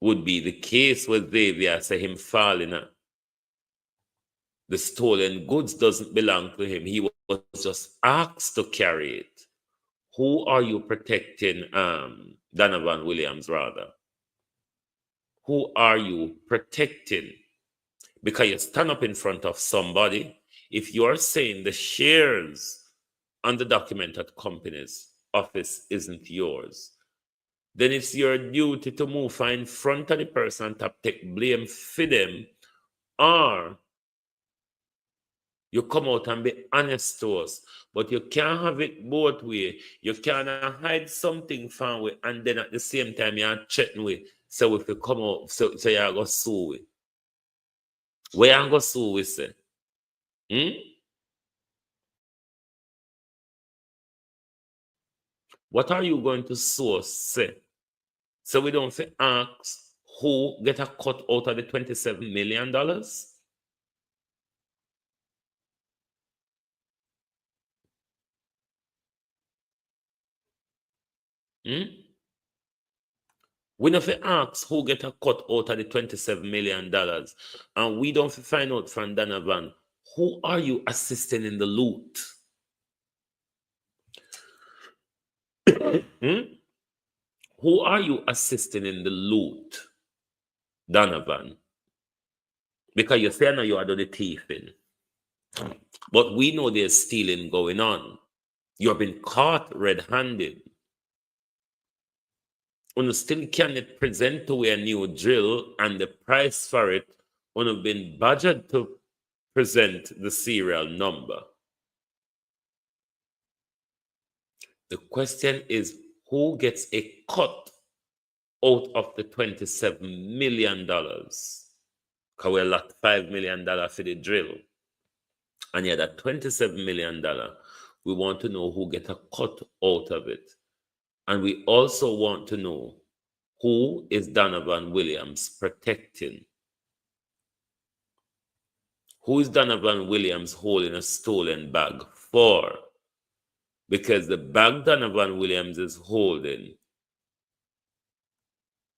Would be the case with Xavier, say him falling out. The stolen goods doesn't belong to him. He was just asked to carry it. Who are you protecting, Donovan Williams, rather? Who are you protecting? Because you stand up in front of somebody. If you're saying the shares on the documented company's office isn't yours, then it's your duty to move in front of the person and to take blame for them, or you come out and be honest to us. But you can't have it both ways. You can't hide something from we, and then at the same time you're threatening we. So if you come out, so you're going to sue we. Where are you going to sue we, say? What are you going to sue us, say? So we don't say ask who get a cut out of the $27 million? We don't ask who get a cut out of the $27 million. And we don't find out from Donovan, who are you assisting in the loot? Who are you assisting in the loot, Donovan? Because you say now you are doing the thieving. But we know there's stealing going on. You've been caught red-handed. You still can't present to a new drill, and the price for it would have been budgeted to present the serial number. The question is, who gets a cut out of the $27 million? Because we lost $5 million for the drill. And yeah, that $27 million, we want to know who gets a cut out of it. And we also want to know who is Donovan Williams protecting. Who is Donovan Williams holding a stolen bag for? Because the bag Donovan Williams is holding,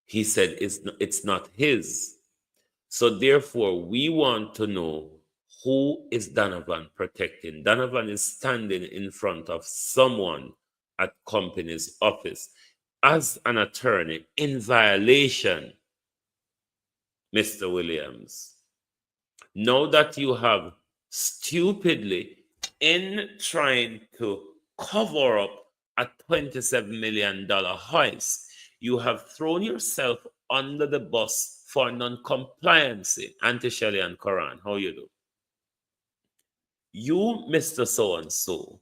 he said it's not his. So therefore, we want to know who is Donovan protecting. Donovan is standing in front of someone at company's office as an attorney in violation, Mr. Williams. Now that you have stupidly, in trying to cover up a $27 million heist, you have thrown yourself under the bus for non-compliance. Auntie Shelley and Coran, how you do? You, Mr. So-and-so,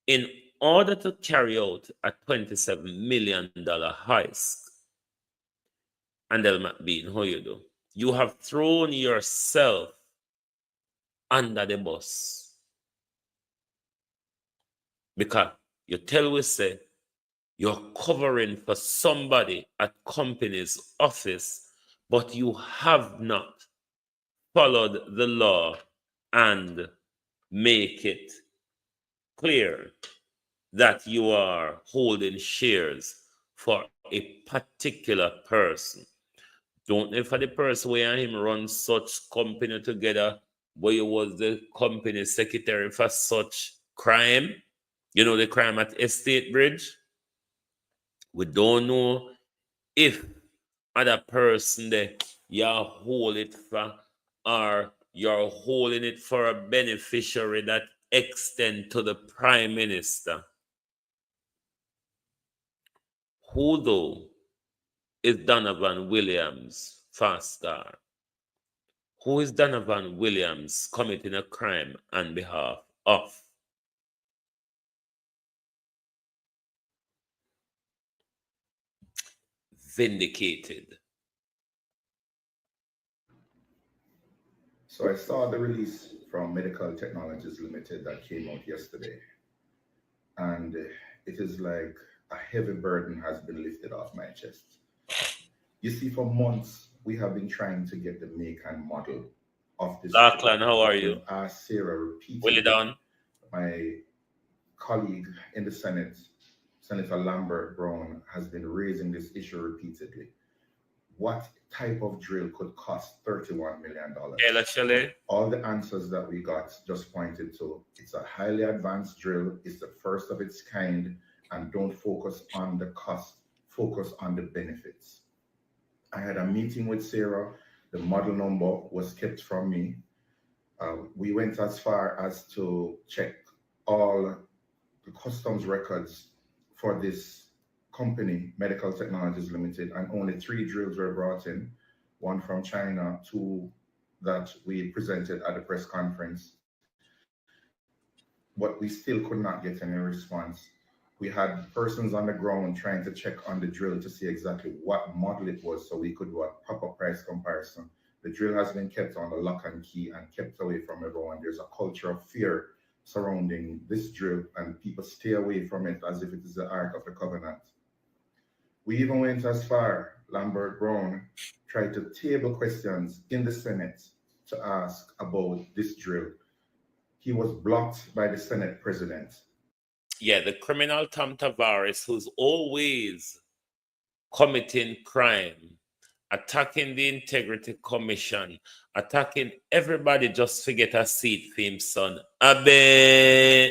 in order to carry out a $27 million heist, and Del McBean, how you do? You have thrown yourself under the bus. Because you tell we say you're covering for somebody at company's office, but you have not followed the law and make it clear that you are holding shares for a particular person. Don't know for the person where him run such company together, where you was the company secretary for such crime. You know the crime at Estate Bridge? We don't know if other person there you're holding it for, or you're holding it for a beneficiary that extend to the Prime Minister. Who though is Donovan Williams fast star? Who is Donovan Williams committing a crime on behalf of? Vindicated.
So I saw the release from Medical Technologies Limited that came out yesterday. And it is like a heavy burden has been lifted off my chest. You see, for months, we have been trying to get the make and model of this.
Lachlan, how are you?
We've asked Sarah repeatedly.
Willie Don.
My colleague in the Senate, Senator Lambert Brown, has been raising this issue repeatedly. What type of drill could cost $31 million? All the answers that we got just pointed to, it's a highly advanced drill, it's the first of its kind, and don't focus on the cost, focus on the benefits. I had a meeting with Sarah, the model number was kept from me. We went as far as to check all the customs records for this company, Medical Technologies Limited, and only 3 drills were brought in, 1 from China, 2 that we presented at the press conference. But we still could not get any response. We had persons on the ground trying to check on the drill to see exactly what model it was so we could do a proper price comparison. The drill has been kept on the lock and key and kept away from everyone. There's a culture of fear surrounding this drill, and people stay away from it as if it is the Ark of the Covenant. We even went as far, Lambert Brown tried to table questions in the Senate to ask about this drill. He was blocked by the Senate president.
Yeah, the criminal Tom Tavares, who's always committing crime, attacking the Integrity Commission, attacking everybody just to get a seat for him, son. Abe.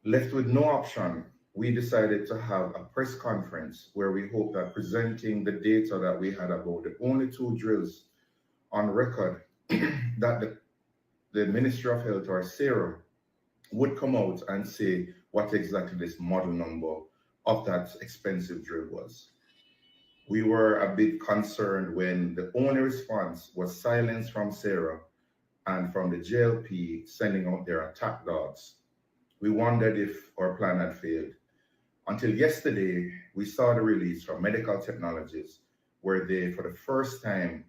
Left with no option, we decided to have a press conference where we hope that presenting the data that we had about the only 2 drills on record that the Ministry of Health or Sarah would come out and say what exactly this model number of that expensive drill was. We were a bit concerned when the only response was silence from Sarah and from the JLP sending out their attack dogs. We wondered if our plan had failed. Until yesterday, we saw the release from Medical Technologies where they, for the first time,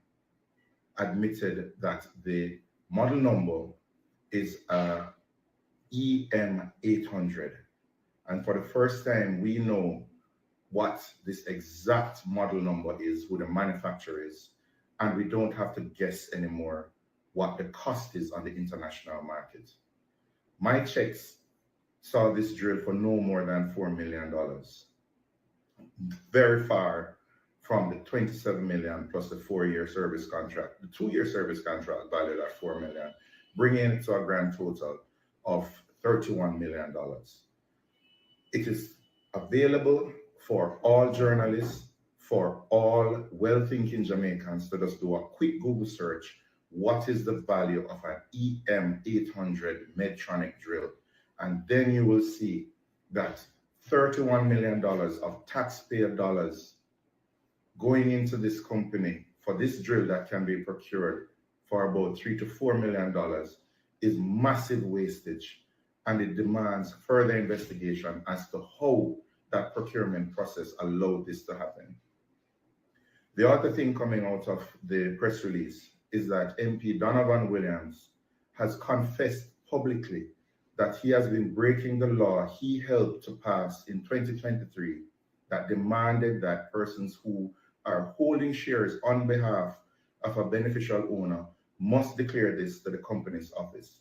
admitted that the model number is a EM800. And for the first time, we know what this exact model number is, who the manufacturer is, and we don't have to guess anymore what the cost is on the international market. My checks saw this drill for no more than $4 million. Very far from the 27 million plus the 4-year service contract, the 2-year service contract valued at $4 million, bringing it to a grand total of $31 million. It is available for all journalists, for all well-thinking Jamaicans to just do a quick Google search. What is the value of an EM800 Medtronic drill? And then you will see that $31 million of taxpayer dollars going into this company for this drill that can be procured for about $3 to $4 million is massive wastage, and it demands further investigation as to how that procurement process allowed this to happen. The other thing coming out of the press release is that MP Donovan Williams has confessed publicly that he has been breaking the law he helped to pass in 2023 that demanded that persons who are holding shares on behalf of a beneficial owner must declare this to the company's office.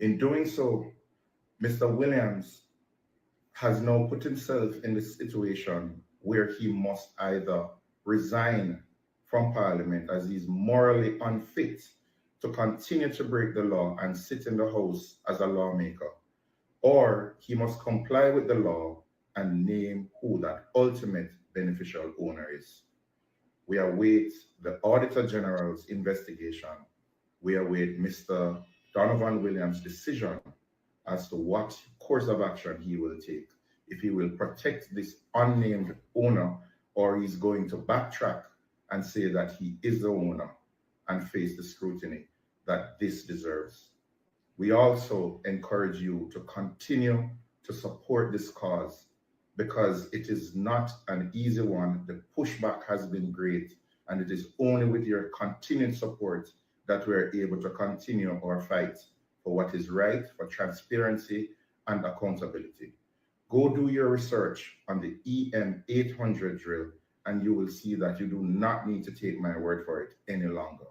In doing so, Mr. Williams has now put himself in the situation where he must either resign from Parliament as he's morally unfit to continue to break the law and sit in the House as a lawmaker, or he must comply with the law and name who that ultimate beneficial owner is. We await the Auditor General's investigation. We await Mr. Donovan Williams' decision as to what course of action he will take, if he will protect this unnamed owner or he's going to backtrack and say that he is the owner and face the scrutiny that this deserves. We also encourage you to continue to support this cause because it is not an easy one. The pushback has been great, and it is only with your continued support that we're able to continue our fight for what is right, for transparency and accountability. Go do your research on the EM800 drill and you will see that you do not need to take my word for it any longer.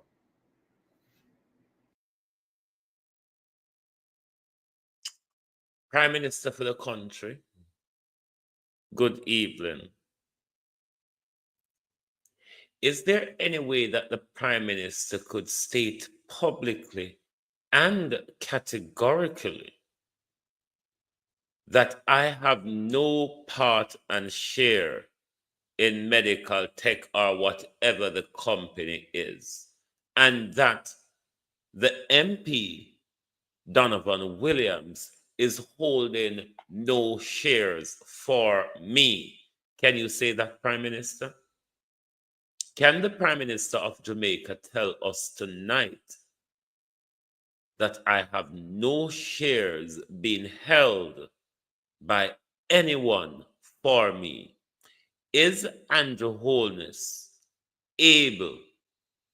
Prime Minister for the country, good evening. Is there any way that the Prime Minister could state publicly and categorically that I have no part and share in medical tech or whatever the company is, and that the MP Donovan Williams is holding no shares for me? Can you say that, Prime Minister? Can the Prime Minister of Jamaica tell us tonight that I have no shares being held by anyone for me? Is Andrew Holness able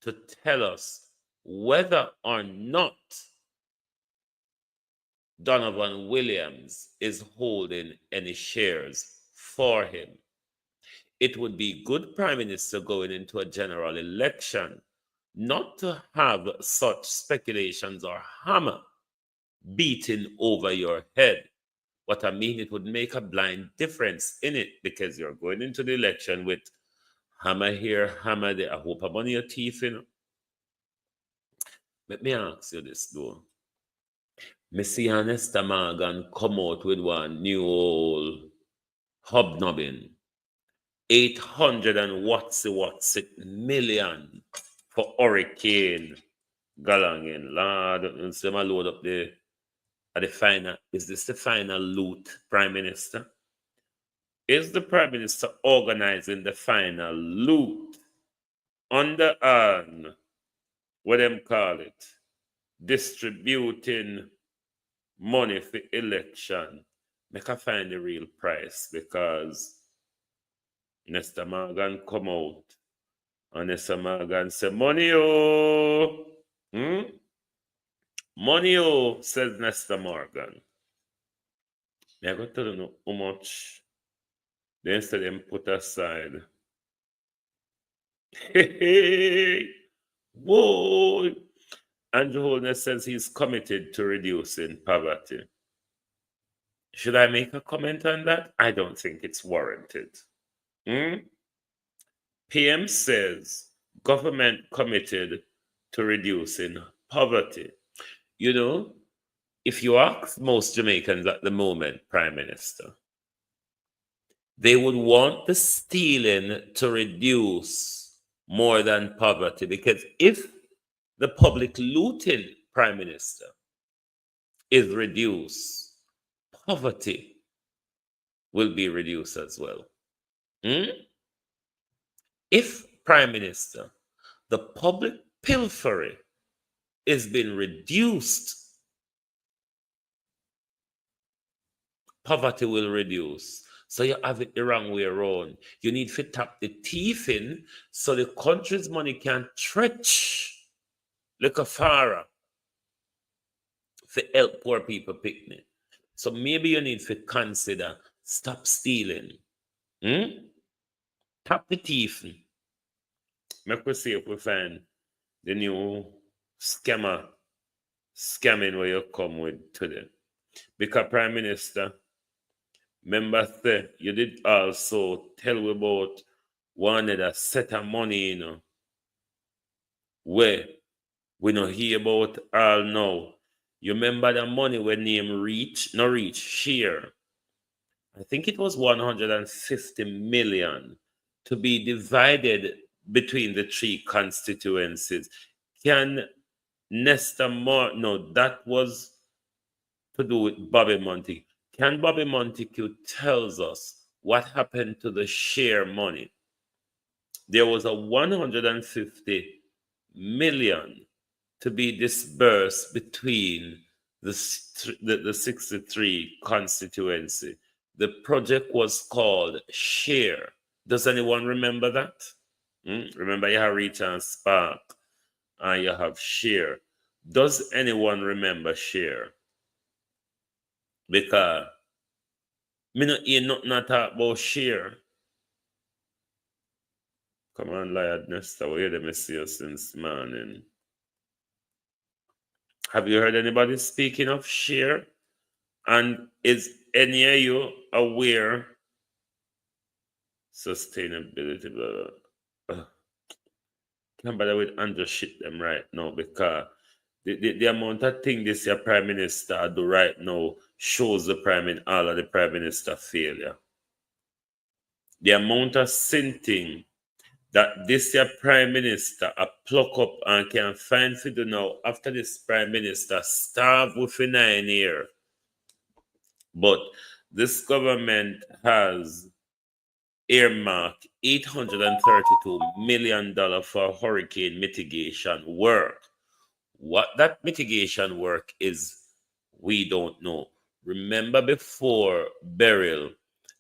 to tell us whether or not Donovan Williams is holding any shares for him? It would be good, Prime Minister, going into a general election not to have such speculations or hammer beating over your head. What I mean, it would make a blind difference in it, because you're going into the election with hammer here, hammer there. I hope I'm on your teeth, you know. Let me ask you this, though. Missy and Esther Morgan come out with one new old hobnobbing. 800 and what's it million for Hurricane Galangin. Lord, let's see my load up there. At the final, is this the final loot, Prime Minister? Is the Prime Minister organizing the final loot under what them call it, distributing money for election? Make I find the real price, because Mr. Morgan come out and Mr. Morgan say, money oh, money oh, says Mr. Morgan. I got to know how much they instead them put aside. Hey, whoa. Andrew Holness says he's committed to reducing poverty. Should I make a comment on that? I don't think it's warranted. PM says government committed to reducing poverty. You know, if you ask most Jamaicans at the moment, Prime Minister, they would want the stealing to reduce more than poverty, because if the public looting, Prime Minister, is reduced, poverty will be reduced as well. If, Prime Minister, the public pilferage is being reduced, poverty will reduce. So you have it the wrong way around. You need to tap the teeth in so the country's money can stretch like a fara for help poor people picnic. So maybe you need to consider stop stealing. Tap the teeth. Make we see if we find the new scamming where you come with today. Because Prime Minister, remember that you did also tell me about one of the set of money, you know, where we don't hear about all now. You remember the money when name share. I think it was 150 million to be divided between the three constituencies. Can Nesta More, no, that was to do with Bobby Montague. Can Bobby Montague tells us what happened to the share money? There was a 150 million to be disbursed between the 63 constituency. The project was called Share. Does anyone remember that? Remember, you have Reach and Spark, and you have Share. Does anyone remember Share? Because me not hear nothing talk about Share. Come on, Lioness. I will hear them see you since morning. Have you heard anybody speaking of share? And is any of you aware? Sustainability, blah, blah. Can't bother with under shit them right now because the amount of thing this your prime minister do right now shows all of the prime minister failure. The amount of sinting that this your prime minister a pluck up and can find for do now after this prime minister starve within 9 years. But this government has earmarked $832 million for hurricane mitigation work. What that mitigation work is, we don't know. Remember before burial,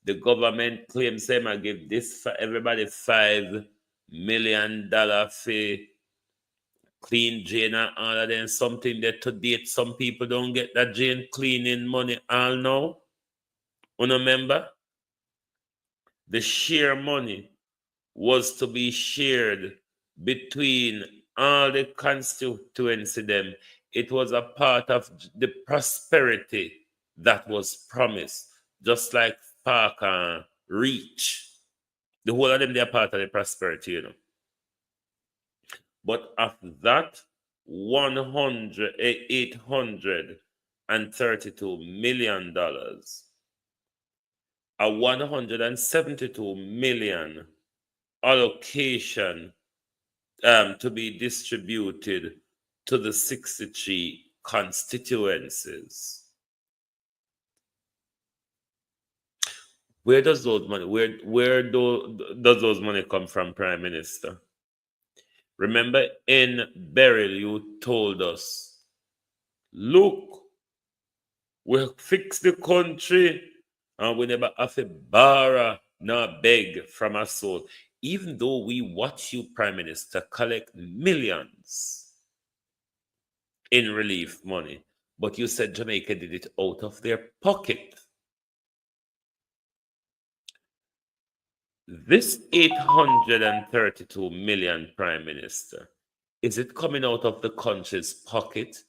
the government claims they might give this for everybody $5 million for clean drain and all of them. Something that to date some people don't get that drain cleaning money all now. Remember? The share money was to be shared between all the constituency them. It was a part of the prosperity that was promised, just like Park and Reach. The whole of them, they're part of the prosperity, you know. But of that, $832 million, a $172 million allocation to be distributed to the 63 constituencies. Where does those money? Does those money come from, Prime Minister? Remember, in burial, you told us, look, we'll fix the country, and we never have to borrow nor beg from our soul. Even though we watch you, Prime Minister, collect millions in relief money, but you said Jamaica did it out of their pocket. This $832 million, Prime Minister, is it coming out of the country's pocket,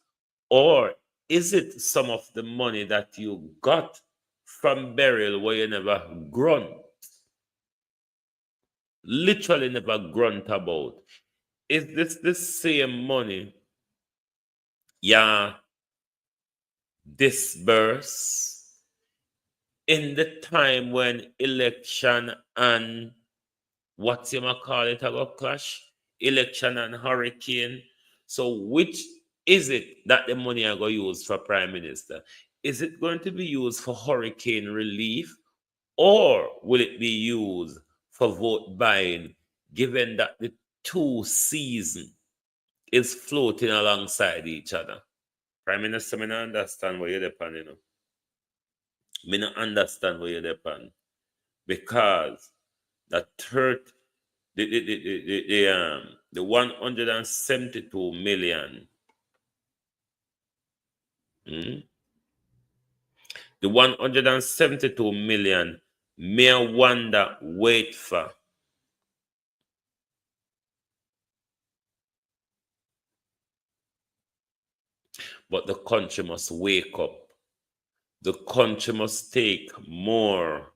or is it some of the money that you got from burial where you never grunt? Literally never grunt about. Is this the same money? Yeah, disburse in the time when election and what you might call it about clash? Election and hurricane. So which is it that the money are going to use for Prime Minister? Is it going to be used for hurricane relief, or will it be used for vote buying, given that the two seasons is floating alongside each other? Prime Minister, I don't understand where you're depending, you know. I don't understand where you're depending. Because the 172 million, the 172 million, may wonder wait for. But the country must wake up. The country must take more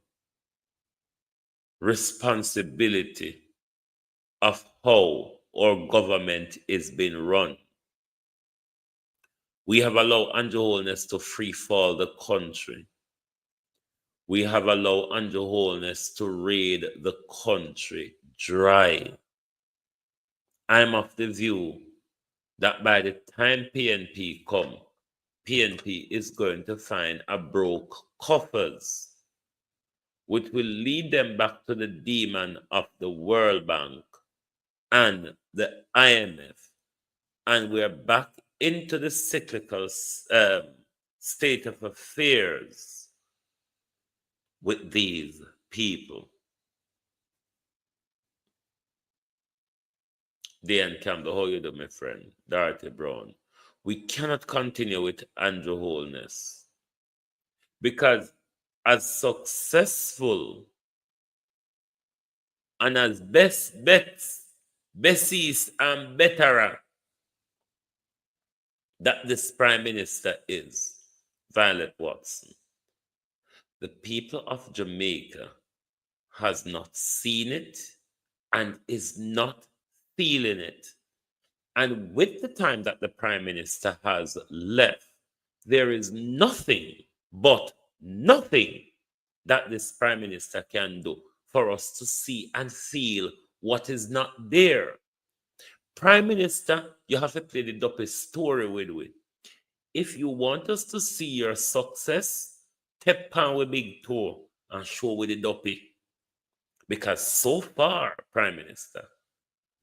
responsibility of how our government is being run. We have allowed Andrew Holness to free fall the country. We have allowed Andrew Holness to raid the country dry. I'm of the view that by the time PNP come, PNP is going to find a broke coffers, which will lead them back to the demon of the World Bank and the IMF. And we're back into the cyclical state of affairs with these people. Dan Campbell, how you do, my friend? Dorothy Brown. We cannot continue with Andrew Holness, because as successful and as best bets, besties and betterer that this Prime Minister is, Violet Watson. The people of Jamaica has not seen it and is not feeling it. And with the time that the Prime Minister has left, there is nothing but nothing that this Prime Minister can do for us to see and feel what is not there. Prime Minister, you have to play the dopey story with it. If you want us to see your success, tap on with big toe and show with the dopey. Because so far, Prime Minister,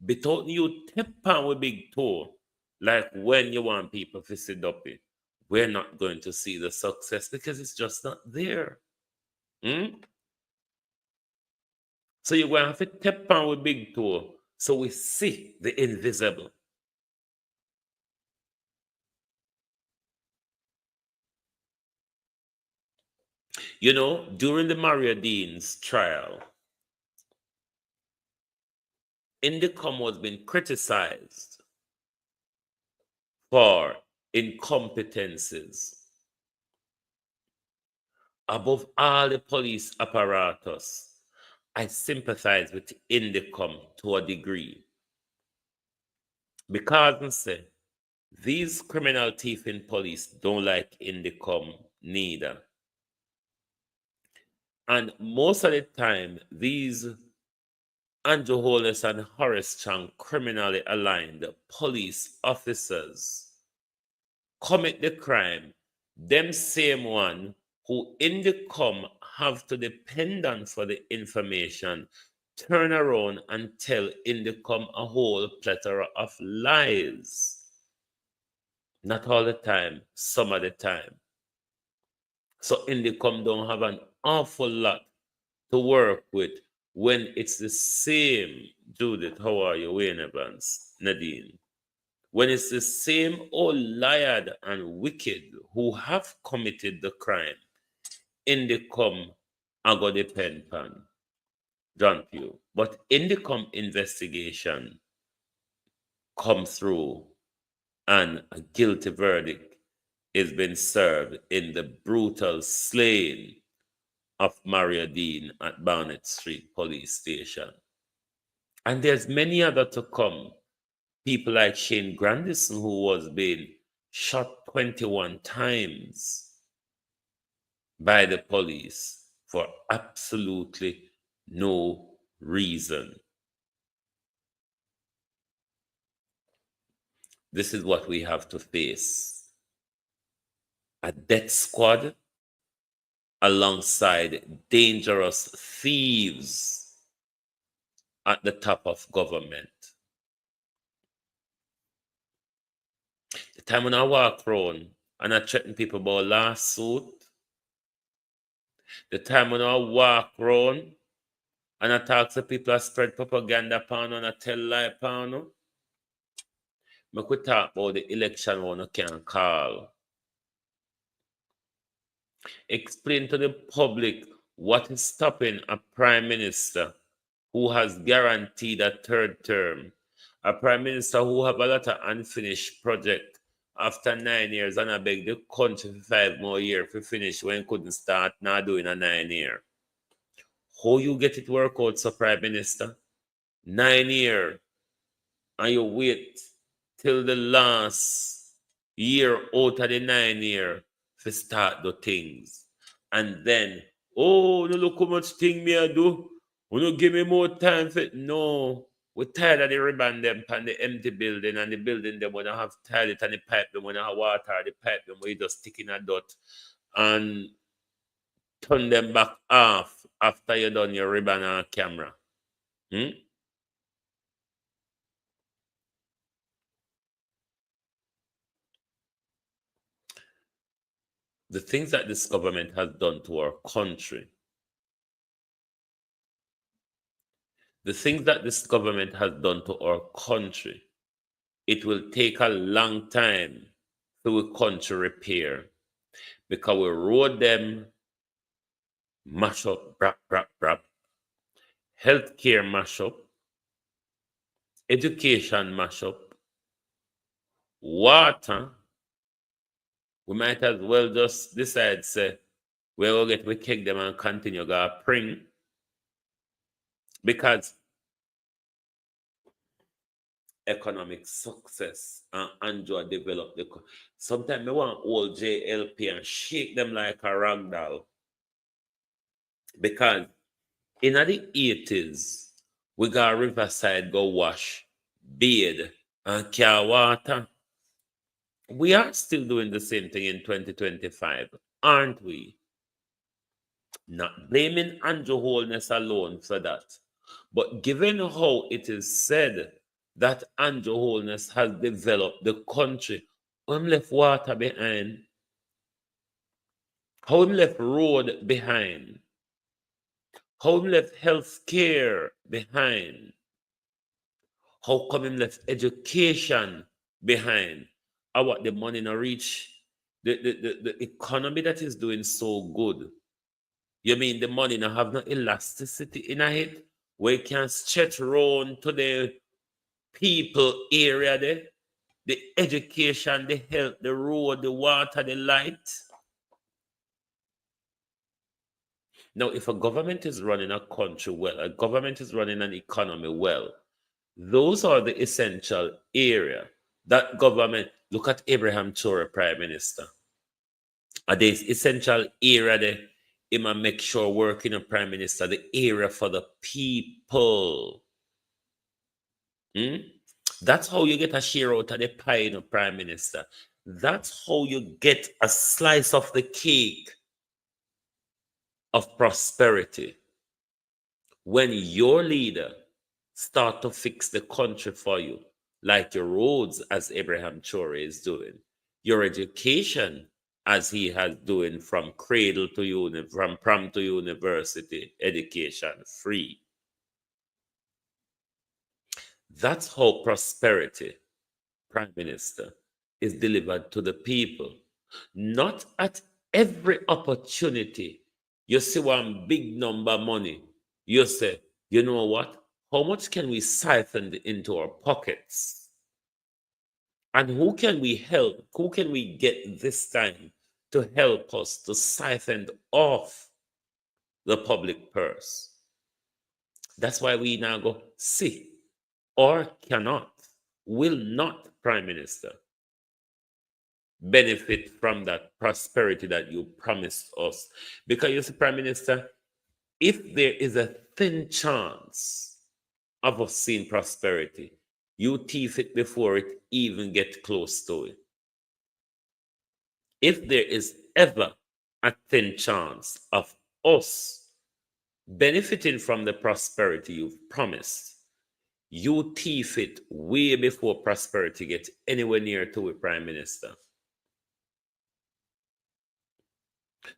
without you tap on with big toe, like when you want people to see dopey, we're not going to see the success because it's just not there. So you're going to have to tap on with big toe so we see the invisible. You know, during the Maria Dean's trial, Indicom was being criticized for incompetencies. Above all the police apparatus, I sympathize with Indicom to a degree. Because I say, these criminal thieving police don't like Indicom neither. And most of the time, these Andrew Holness and Horace Chang criminally aligned police officers commit the crime, them same one who Indicom have to depend on for the information, turn around and tell Indicom a whole plethora of lies. Not all the time, some of the time. So Indicom don't have an awful lot to work with when it's the same, Judith, how are you, Wayne Evans, Nadine? When it's the same old liar and wicked who have committed the crime, Indicom I go depend on John Pugh. But Indicom investigation come through and a guilty verdict is been served in the brutal slaying of Maria Dean at Barnett Street Police Station. And there's many other to come. People like Shane Grandison, who was being shot 21 times by the police for absolutely no reason. This is what we have to face. A death squad alongside dangerous thieves at the top of government. The time when I walk around and I threaten people about lawsuit, the time when I walk around and I talk to people that spread propaganda upon and I tell lie upon them, I could talk about the election one I can call. Explain to the public what is stopping a prime minister who has guaranteed a third term, a prime minister who have a lot of unfinished project after 9 years, and I beg the country for 5 more years to finish when couldn't start now doing a 9 year. How you get it work out, so prime minister? 9 year, and you wait till the last year out of the 9 year to start the things. And then, oh, no look how much thing me I do. You don't give me more time for it. No. We're tired of the ribbon them and the empty building, and the building them when I have toilet and the pipe them when I have water, the pipe them where you just stick in a dot and turn them back off after you done your ribbon and camera. The things that this government has done to our country, it will take a long time for the country repair because we road them, mash up, brap, brap, brap, healthcare mashup, education mashup, water, we might as well just decide, say, we will get we kick them and continue to bring, because economic success and Andrew develop the. Sometimes I want old JLP and shake them like a rag doll, because in the 80s, we got riverside go wash, bathe, and care water. We are still doing the same thing in 2025, aren't we? Not blaming Andrew Holness alone for that, but given how it is said that Andrew Holness has developed the country, how him left water behind, how him left road behind, how him left health care behind, how come him left education behind, and what the money not reach, the economy that is doing so good. You mean the money now have no elasticity in it, where it can stretch around to the people area there, the education, the health, the road, the water, the light. Now, if a government is running a country well, a government is running an economy well, those are the essential area that government. Look at Abraham Traore, Prime Minister. Are the essential area there? He might make sure working a Prime Minister, the area for the people. That's how you get a share out of the pie in a Prime Minister. That's how you get a slice of the cake of prosperity. When your leader start to fix the country for you, like your roads, as Abraham Traore is doing, your education, as he has doing from cradle to from prom to university, education free. That's how prosperity, Prime Minister, is delivered to the people. Not at every opportunity. You see one big number of money, you say, you know what? How much can we siphon into our pockets? And who can we help? Who can we get this time to help us to siphon off the public purse? That's why we now go, see, or cannot, will not, Prime Minister, benefit from that prosperity that you promised us. Because you see, Prime Minister, if there is a thin chance of us seeing prosperity, you thief it before it even get close to it. If there is ever a thin chance of us benefiting from the prosperity you've promised, you thief it way before prosperity gets anywhere near to it, Prime Minister.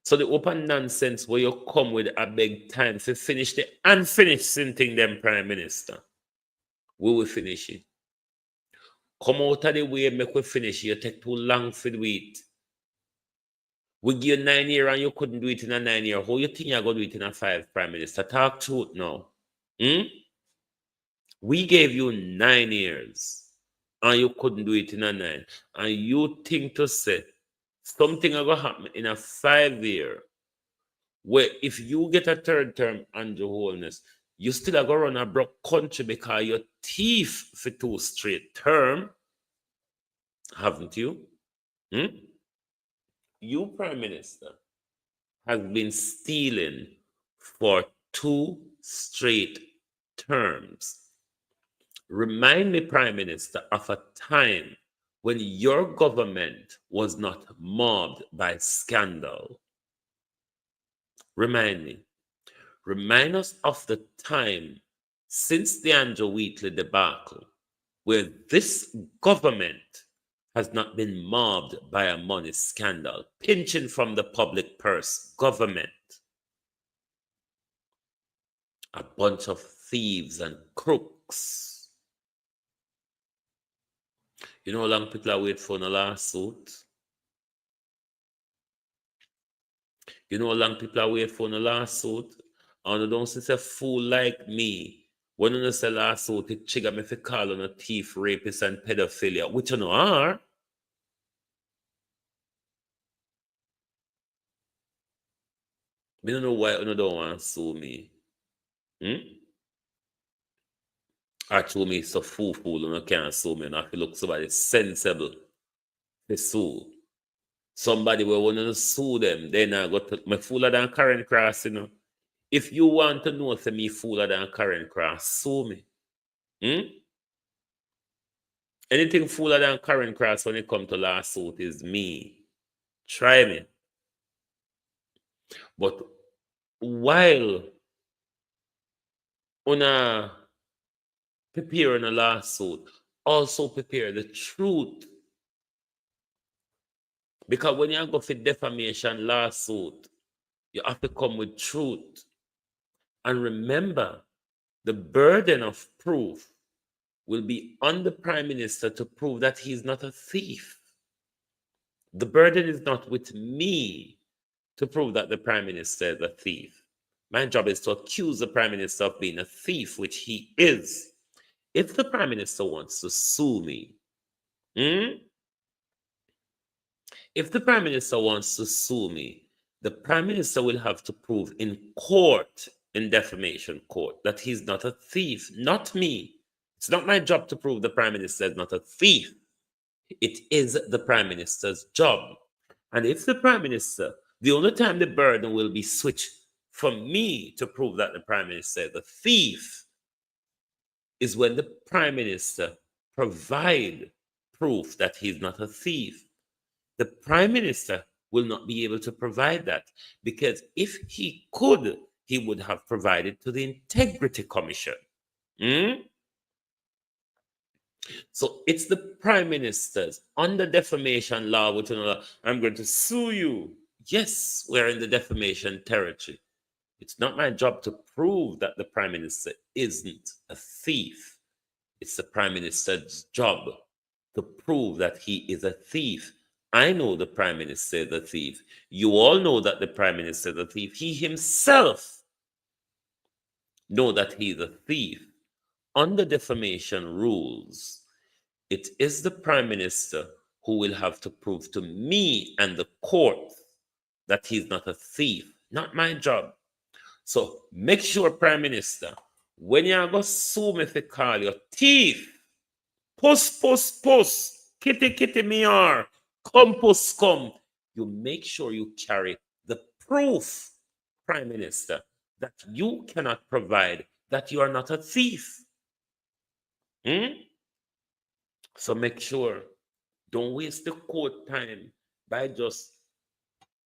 So the open nonsense where you come with a big time to finish the unfinished thing, them, Prime Minister, we will finish it. Come out of the way, make we finish. You take too long for do it. We give you 9 years and you couldn't do it in a 9 year. How you think you're going to do it in a 5, Prime Minister? Talk truth now. We gave you 9 years and you couldn't do it in a 9. And you think to say something is going to happen in a 5 year, where if you get a third term, Andrew Holness, you still are going to run a broke country because you're thief for 2 straight term, haven't you? You, Prime Minister, has been stealing for 2 straight terms. Remind me, Prime Minister, of a time when your government was not mobbed by scandal. Remind me. Remind us of the time since the Andrew Wheatley debacle where this government has not been mobbed by a money scandal, pinching from the public purse government. A bunch of thieves and crooks. You know how long people are waiting for a lawsuit? You know how long people are waiting for a lawsuit? And don't say a fool like me. When you say lawsuit, it trigger me for call on a thief, rapist, and pedophilia, which you know are. I don't know why you don't want to sue me. Or to me, it's a fool, you can't sue me. And I feel look somebody sensible to sue. Somebody will want to sue them, then I got to me fooler than current cross, you know. If you want to know say me fooler than current cross, sue me. Anything fooler than current cross when it comes to lawsuit is me. Try me. But while una preparing a lawsuit, also prepare the truth. Because when you go for defamation lawsuit, you have to come with truth. And remember, the burden of proof will be on the Prime Minister to prove that he's not a thief. The burden is not with me to prove that the Prime Minister is a thief. My job is to accuse the Prime Minister of being a thief, which he is. If the Prime Minister wants to sue me, if the Prime Minister wants to sue me, the Prime Minister will have to prove in court, in defamation court, that he's not a thief, not me. It's not my job to prove the Prime Minister is not a thief. It is the Prime Minister's job. And if the Prime Minister, the only time the burden will be switched from me to prove that the Prime Minister is a thief is when the Prime Minister provide proof that he's not a thief. The Prime Minister will not be able to provide that because if he could, he would have provided to the Integrity Commission. So it's the Prime Minister's under defamation law, which I'm going to sue you. Yes, we're in the defamation territory. It's not my job to prove that the Prime Minister isn't a thief. It's the Prime Minister's job to prove that he is a thief. I know the Prime Minister is a thief. You all know that the Prime Minister is a thief. He himself knows that he is a thief. Under defamation rules, it is the Prime Minister who will have to prove to me and the court that he's not a thief. Not my job. So make sure, Prime Minister, when you go sue me for call you thief, puss, kitty me are, come, you make sure you carry the proof, Prime Minister, that you cannot provide that you are not a thief. So make sure, don't waste the court time by just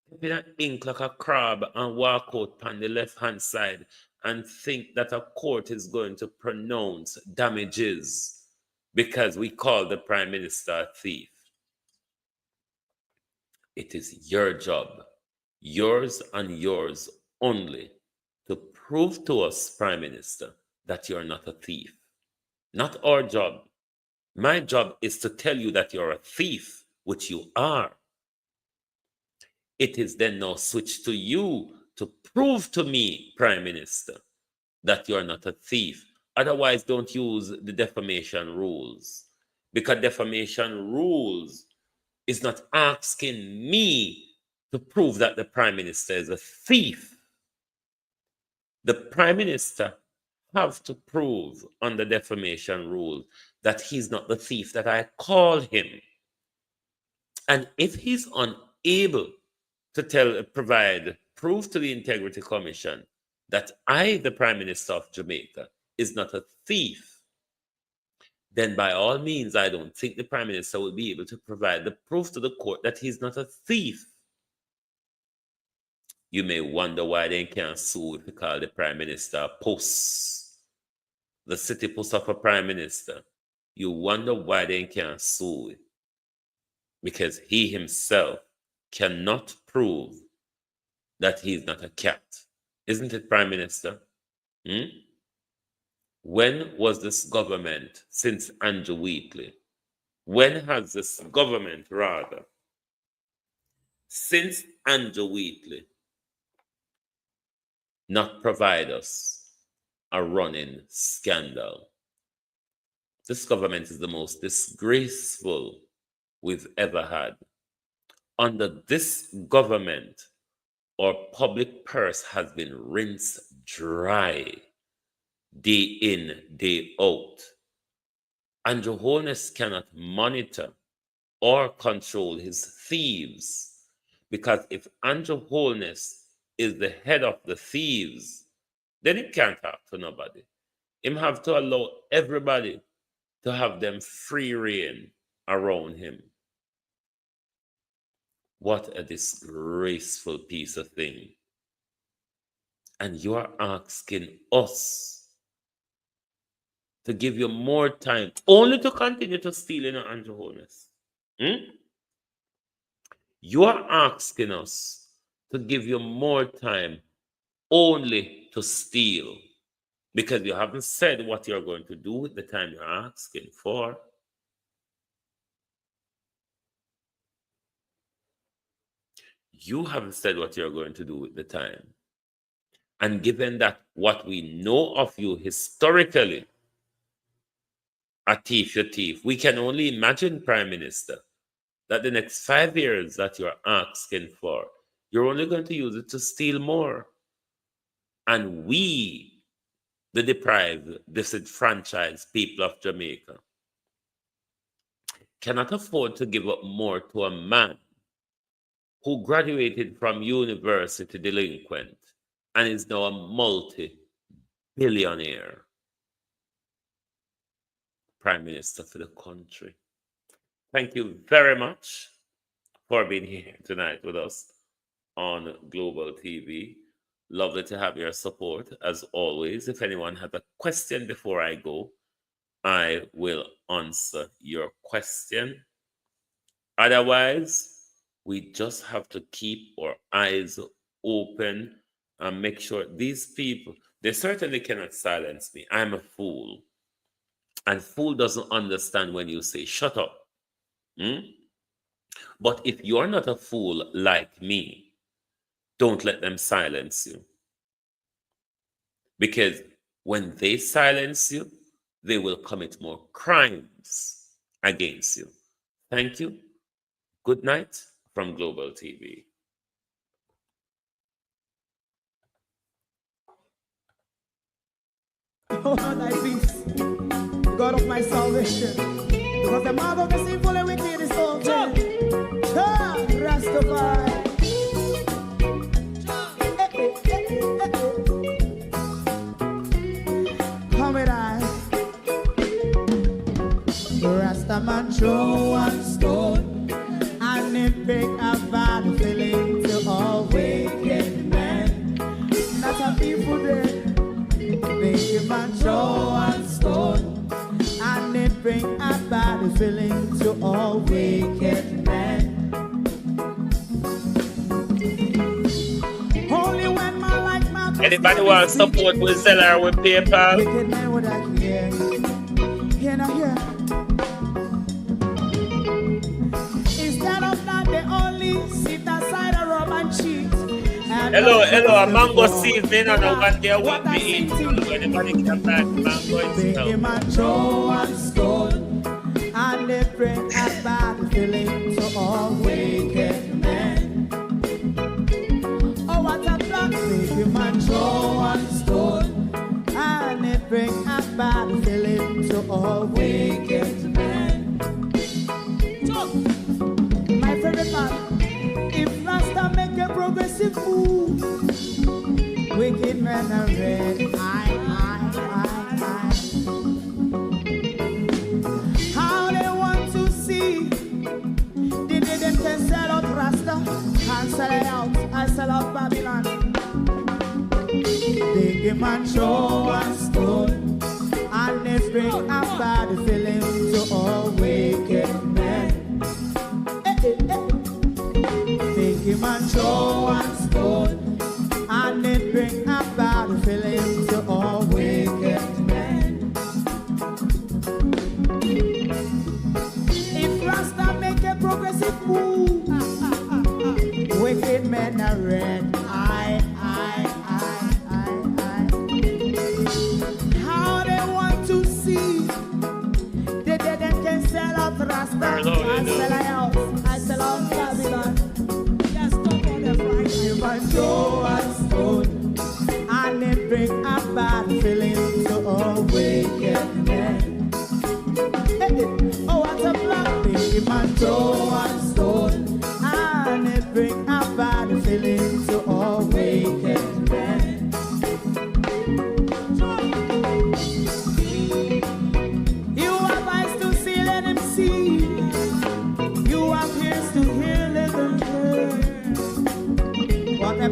taking an ink like a crab and walk out on the left-hand side and think that a court is going to pronounce damages because we call the Prime Minister a thief. It is your job, yours and yours only, to prove to us, Prime Minister, that you're not a thief. Not our job. My job is to tell you that you're a thief, which you are. It is then now switched to you to prove to me, Prime Minister, that you're not a thief. Otherwise, don't use the defamation rules. Because defamation rules is not asking me to prove that the Prime Minister is a thief. The Prime Minister have to prove under defamation rule that he's not the thief that I call him. And if he's unable to provide proof to the Integrity Commission that I, the Prime Minister of Jamaica, is not a thief, then by all means, I don't think the Prime Minister will be able to provide the proof to the court that he's not a thief. You may wonder why they can't sue if you call the Prime Minister a puss. The city puss of a Prime Minister. You wonder why they can't sue it. Because he himself cannot prove that he's not a cat. Isn't it, Prime Minister? When was this government, since Andrew Wheatley, when has this government, rather, since Andrew Wheatley, not provide us a running scandal. This government is the most disgraceful we've ever had. Under this government, our public purse has been rinsed dry, day in, day out. And HOLNESS cannot monitor or control his thieves, because if HOLNESS is the head of the thieves, then he can't talk to nobody. Him have to allow everybody to have them free reign around him. What a disgraceful piece of thing. And you are asking us to give you more time only to continue to steal in HOLNESS. You are asking us to give you more time only to steal, because you haven't said what you're going to do with the time you're asking for. You haven't said what you're going to do with the time. And given that what we know of you historically, a thief, you thief, we can only imagine, Prime Minister, that the next 5 years that you're asking for, you're only going to use it to steal more. And we, the deprived, disenfranchised people of Jamaica, cannot afford to give up more to a man who graduated from university delinquent and is now a multi-billionaire Prime Minister for the country. Thank you very much for being here tonight with us on Global TV. Lovely to have your support, as always. If anyone has a question before I go, I will answer your question. Otherwise, we just have to keep our eyes open and make sure these people, they certainly cannot silence me. I'm a fool. And fool doesn't understand when you say, shut up. But if you're not a fool like me, don't let them silence you. Because when they silence you, they will commit more crimes against you. Thank you. Good night from Global TV.
Oh, thy peace, God of my salvation, because the mouth of the sinful and wicked is open. Rastafari. Come with I. Rastaman throw one stone, and it bring a bad feeling to all wicked men. Not a people there. Make a man throw one stone, and it bring a bad feeling to all wicked men. Only when my like my
anybody want to support with Zeller with PayPal?
Wicked men would I hear. Hear now hear. Instead of that, they only sit aside and rub and cheat.
Hello, a mango season and one day we'll be eating. Anybody can buy mango and
man throw one stone, and they bring a bad feeling to all wicked men. Oh, what a plan! Make a man throw one stone, and they bring a bad feeling to all wicked men. My favorite man, if Rasta make a progressive move, wicked men are red. How they want to see the day them can sell out Rasta and sell it out, I sell out Babylon. Big man throw one stone, and they bring a bad feeling to all wicked men. Big man throw one stone, and they bring a bad feeling to all wicked men. If Rasta make a progressive move, wicked men are red.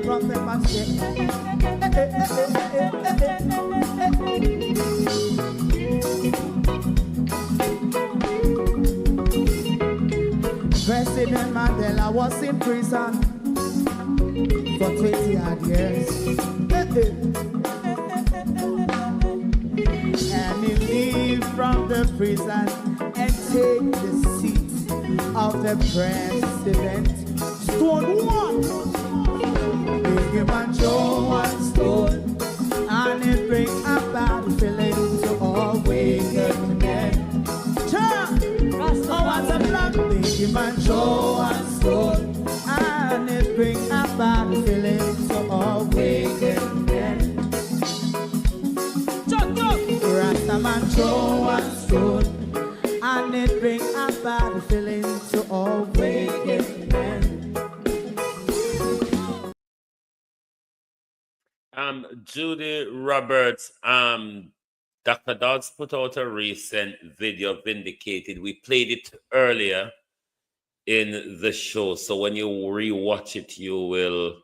prophet must say. President Mandela was in prison for 20 odd years. And he leave from the prison and take the seat of the president. Stone one, big him and throw one stone, and it bring about feeling to all wicked men. Oh, what's a black, big him and throw one stone, and it bring about feeling to all wicked men. Rastaman throw one stone, and it bring about feeling to all wicked men.
Judy Roberts, Dr. Dodds put out a recent video vindicated. We played it earlier in the show, so when you rewatch it, you will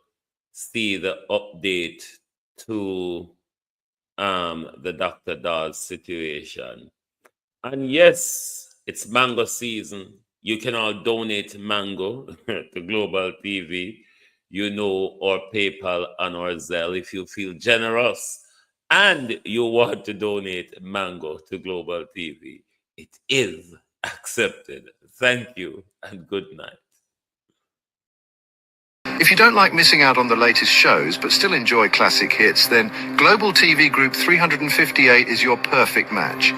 see the update to the Dr. Dodds situation. And yes, it's mango season. You can all donate mango to Global TV. You know, or PayPal and or Zelle if you feel generous and you want to donate mango to Global TV. It is accepted. Thank you and good night.
If you don't like missing out on the latest shows but still enjoy classic hits, then Global TV Group 358 is your perfect match.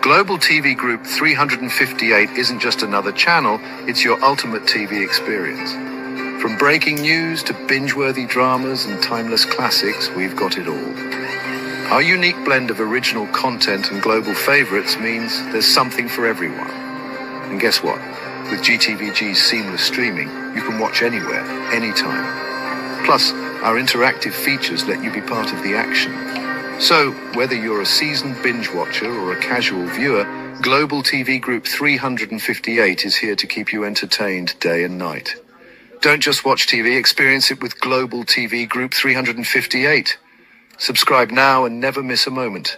Global TV Group 358 isn't just another channel, it's your ultimate TV experience. From breaking news to binge-worthy dramas and timeless classics, we've got it all. Our unique blend of original content and global favorites means there's something for everyone. And guess what? With GTVG's seamless streaming, you can watch anywhere, anytime. Plus, our interactive features let you be part of the action. So, whether you're a seasoned binge watcher or a casual viewer, Global TV Group 358 is here to keep you entertained day and night. Don't just watch TV, experience it with Global TV Group 358. Subscribe now and never miss a moment.